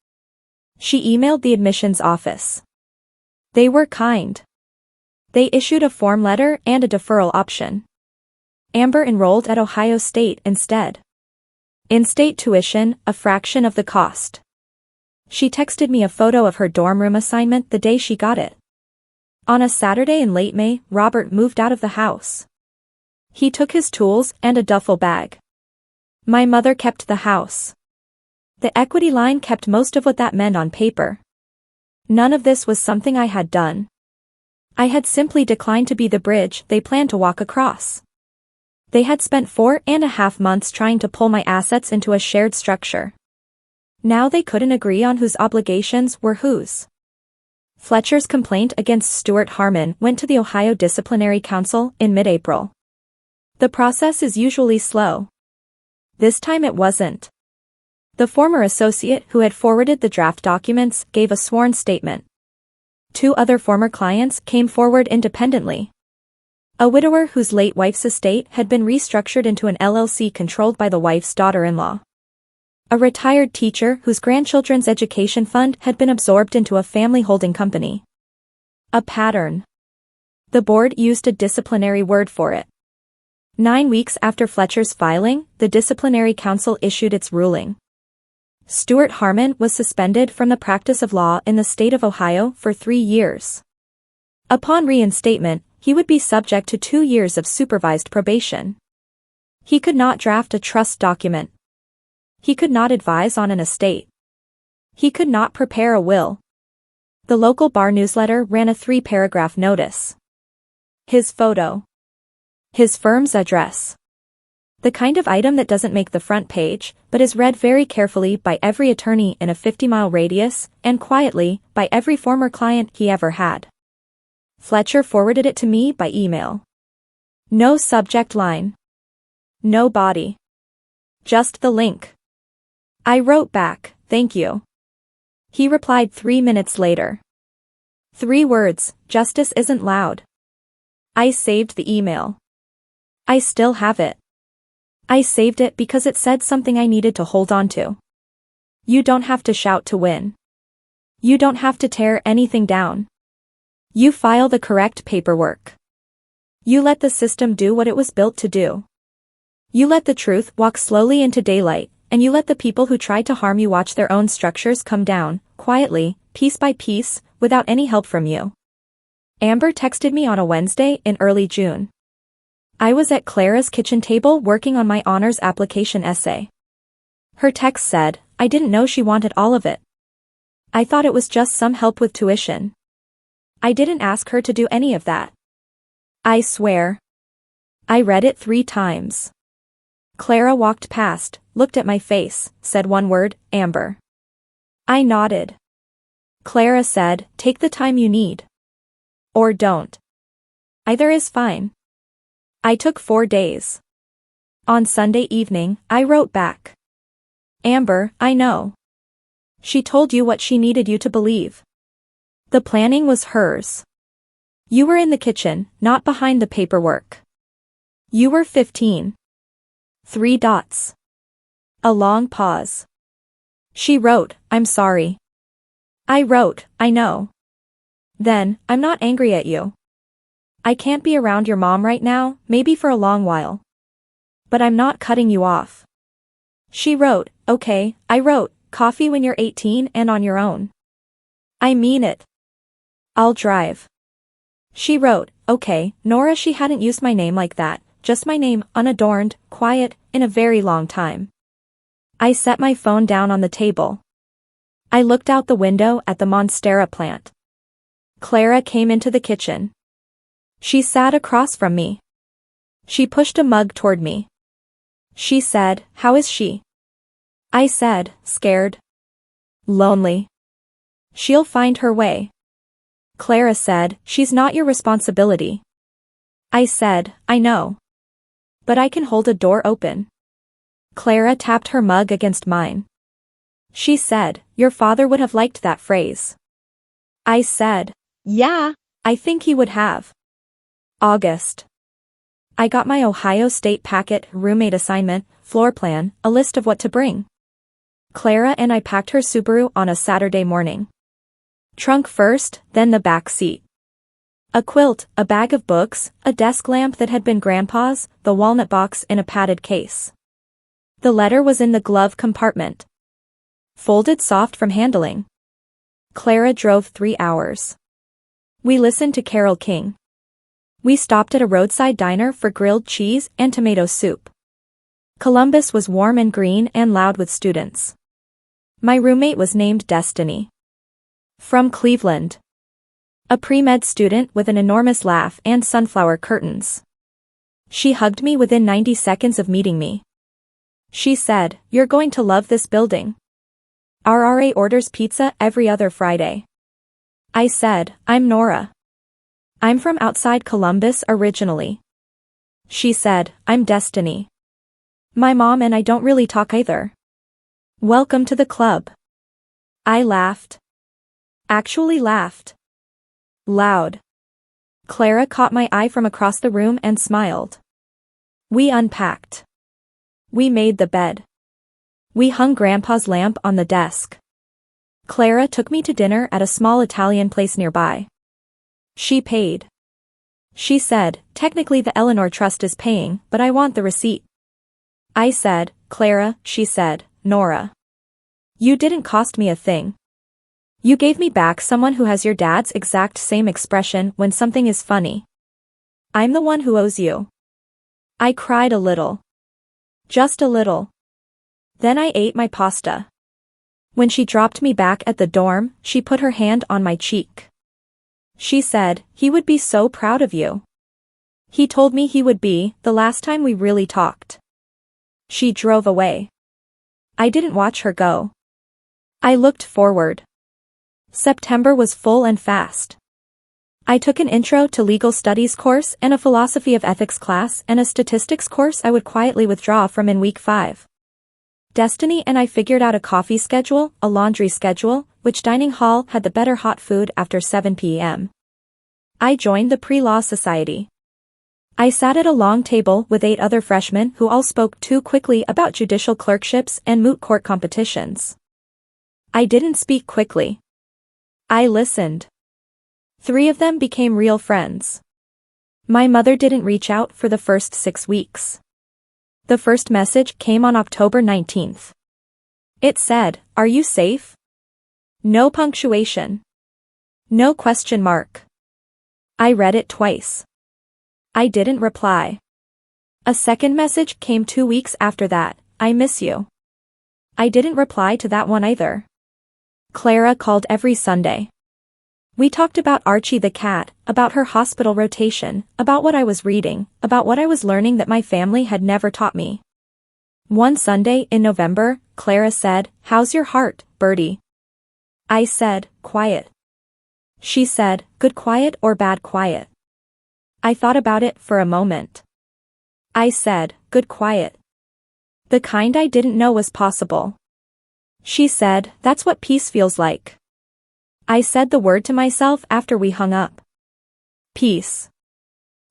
She emailed the admissions office. They were kind. They issued a form letter and a deferral option. Amber enrolled at Ohio State instead. In-state tuition, a fraction of the cost. She texted me a photo of her dorm room assignment the day she got it. On a Saturday in late May, Robert moved out of the house. He took his tools and a duffel bag. My mother kept the house. The equity line kept most of what that meant on paper. None of this was something I had done. I had simply declined to be the bridge they planned to walk across. They had spent 4.5 months trying to pull my assets into a shared structure. Now they couldn't agree on whose obligations were whose. Fletcher's complaint against Stuart Harmon went to the Ohio Disciplinary Council in mid-April. The process is usually slow. This time it wasn't. The former associate who had forwarded the draft documents gave a sworn statement. 2 other former clients came forward independently. A widower whose late wife's estate had been restructured into an LLC controlled by the wife's daughter-in-law. A retired teacher whose grandchildren's education fund had been absorbed into a family holding company. A pattern. The board used a disciplinary word for it. 9 weeks after Fletcher's filing, the disciplinary council issued its ruling. Stuart Harmon was suspended from the practice of law in the state of Ohio for 3 years. Upon reinstatement, he would be subject to 2 years of supervised probation. He could not draft a trust document. He could not advise on an estate. He could not prepare a will. The local bar newsletter ran a 3-paragraph notice. His photo. His firm's address. The kind of item that doesn't make the front page, but is read very carefully by every attorney in a 50-mile radius, and quietly, by every former client he ever had. Fletcher forwarded it to me by email. No subject line. No body. Just the link. I wrote back, thank you. He replied 3 minutes later. 3 words, justice isn't loud. I saved the email. I still have it. I saved it because it said something I needed to hold on to. You don't have to shout to win. You don't have to tear anything down. You file the correct paperwork. You let the system do what it was built to do. You let the truth walk slowly into daylight, and you let the people who tried to harm you watch their own structures come down, quietly, piece by piece, without any help from you. Amber texted me on a Wednesday in early June. I was at Clara's kitchen table working on my honors application essay. Her text said, I didn't know she wanted all of it. I thought it was just some help with tuition. I didn't ask her to do any of that. I swear. I read it 3 times. Clara walked past, looked at my face, said one word, Amber. I nodded. Clara said, take the time you need. Or don't. Either is fine. I took 4 days. On Sunday evening, I wrote back. Amber, I know. She told you what she needed you to believe. The planning was hers. You were in the kitchen, not behind the paperwork. You were 15. 3 dots. A long pause. She wrote, I'm sorry. I wrote, I know. Then, I'm not angry at you. I can't be around your mom right now, maybe for a long while. But I'm not cutting you off. She wrote, okay, I wrote, coffee when you're 18 and on your own. I mean it. I'll drive. She wrote, okay, Nora. She hadn't used my name like that, just my name, unadorned, quiet, in a very long time. I set my phone down on the table. I looked out the window at the Monstera plant. Clara came into the kitchen. She sat across from me. She pushed a mug toward me. She said, how is she? I said, scared. Lonely. She'll find her way. Clara said, she's not your responsibility. I said, I know. But I can hold a door open. Clara tapped her mug against mine. She said, your father would have liked that phrase. I said, yeah, I think he would have. August. I got my Ohio State packet, roommate assignment, floor plan, a list of what to bring. Clara and I packed her Subaru on a Saturday morning. Trunk first, then the back seat. A quilt, a bag of books, a desk lamp that had been Grandpa's, the walnut box in a padded case. The letter was in the glove compartment. Folded soft from handling. Clara drove 3 hours. We listened to Carole King. We stopped at a roadside diner for grilled cheese and tomato soup. Columbus was warm and green and loud with students. My roommate was named Destiny. From Cleveland. A pre-med student with an enormous laugh and sunflower curtains. She hugged me within 90 seconds of meeting me. She said, you're going to love this building. Our RA orders pizza every other Friday. I said, I'm Nora. I'm from outside Columbus originally. She said, I'm Destiny. My mom and I don't really talk either. Welcome to the club. I laughed. Actually laughed. Loud. Clara caught my eye from across the room and smiled. We unpacked. We made the bed. We hung Grandpa's lamp on the desk. Clara took me to dinner at a small Italian place nearby. She paid. She said, technically the Eleanor Trust is paying, but I want the receipt. I said, Clara. She said, Nora. You didn't cost me a thing. You gave me back someone who has your dad's exact same expression when something is funny. I'm the one who owes you. I cried a little. Just a little. Then I ate my pasta. When she dropped me back at the dorm, she put her hand on my cheek. She said, he would be so proud of you. He told me he would be, the last time we really talked. She drove away. I didn't watch her go. I looked forward. September was full and fast. I took an Intro to Legal Studies course and a Philosophy of Ethics class and a Statistics course I would quietly withdraw from in week 5. Destiny and I figured out a coffee schedule, a laundry schedule, which dining hall had the better hot food after 7 p.m. I joined the Pre-Law Society. I sat at a long table with 8 other freshmen who all spoke too quickly about judicial clerkships and moot court competitions. I didn't speak quickly. I listened. 3 of them became real friends. My mother didn't reach out for the first 6 weeks. The first message came on October 19th. It said, "Are you safe?" No punctuation. No question mark. I read it twice. I didn't reply. A second message came 2 weeks after that, "I miss you." I didn't reply to that one either. Clara called every Sunday. We talked about Archie the cat, about her hospital rotation, about what I was reading, about what I was learning that my family had never taught me. One Sunday in November, Clara said, "How's your heart, Bertie?" I said, "Quiet." She said, "Good quiet or bad quiet?" I thought about it for a moment. I said, "Good quiet." The kind I didn't know was possible. She said, "That's what peace feels like." I said the word to myself after we hung up. Peace.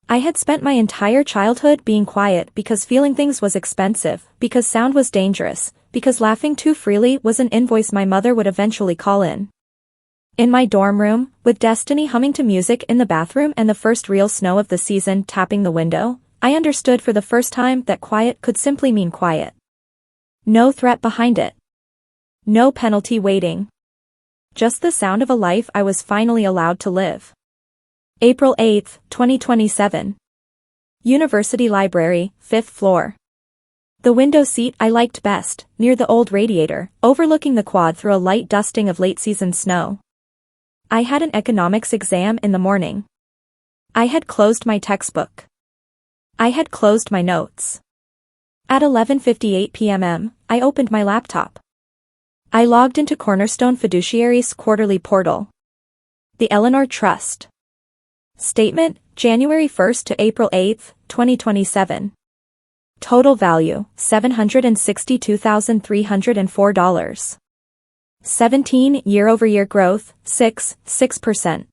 I had spent my entire childhood being quiet because feeling things was expensive, because sound was dangerous, because laughing too freely was an invoice my mother would eventually call in. In my dorm room, with Destiny humming to music in the bathroom and the first real snow of the season tapping the window, I understood for the first time that quiet could simply mean quiet. No threat behind it. No penalty waiting. Just the sound of a life I was finally allowed to live. April 8, 2027. University Library, 5th floor. The window seat I liked best, near the old radiator, overlooking the quad through a light dusting of late-season snow. I had an economics exam in the morning. I had closed my textbook. I had closed my notes. At 11:58 p.m., I opened my laptop. I logged into Cornerstone Fiduciary's quarterly portal. The Eleanor Trust. Statement, January 1st to April 8, 2027. Total value, $762,304. 17 year-over-year growth, 6%.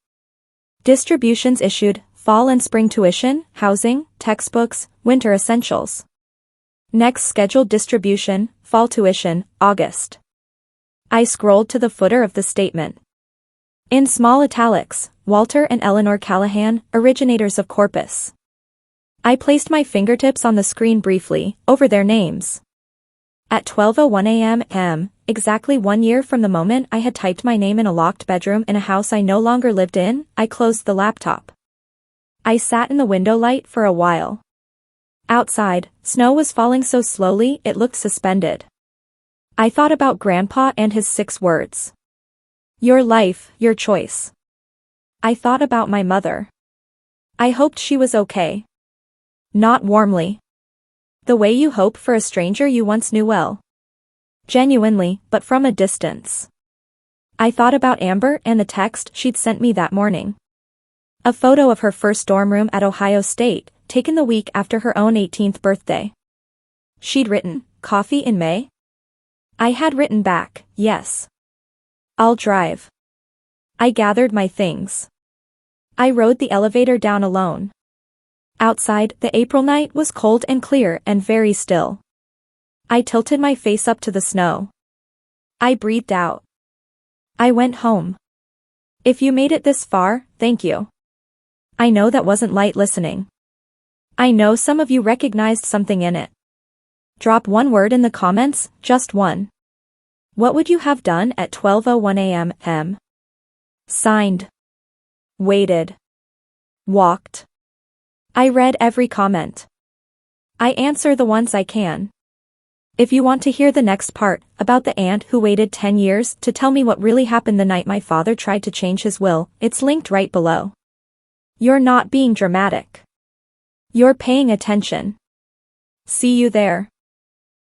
Distributions issued, fall and spring tuition, housing, textbooks, winter essentials. Next scheduled distribution, fall tuition, August. I scrolled to the footer of the statement. In small italics, Walter and Eleanor Callahan, originators of Corpus. I placed my fingertips on the screen briefly, over their names. At 12:01 a.m., exactly 1 year from the moment I had typed my name in a locked bedroom in a house I no longer lived in, I closed the laptop. I sat in the window light for a while. Outside, snow was falling so slowly it looked suspended. I thought about Grandpa and his 6 words. Your life, your choice. I thought about my mother. I hoped she was okay. Not warmly. The way you hope for a stranger you once knew well. Genuinely, but from a distance. I thought about Amber and the text she'd sent me that morning. A photo of her first dorm room at Ohio State, taken the week after her own 18th birthday. She'd written, "Coffee in May?" I had written back, "Yes. I'll drive." I gathered my things. I rode the elevator down alone. Outside, the April night was cold and clear and very still. I tilted my face up to the snow. I breathed out. I went home. If you made it this far, thank you. I know that wasn't light listening. I know some of you recognized something in it. Drop one word in the comments, just one. What would you have done at 12:01 a.m.? Signed. Waited. Walked. I read every comment. I answer the ones I can. If you want to hear the next part, about the aunt who waited 10 years to tell me what really happened the night my father tried to change his will, it's linked right below. You're not being dramatic. You're paying attention. See you there.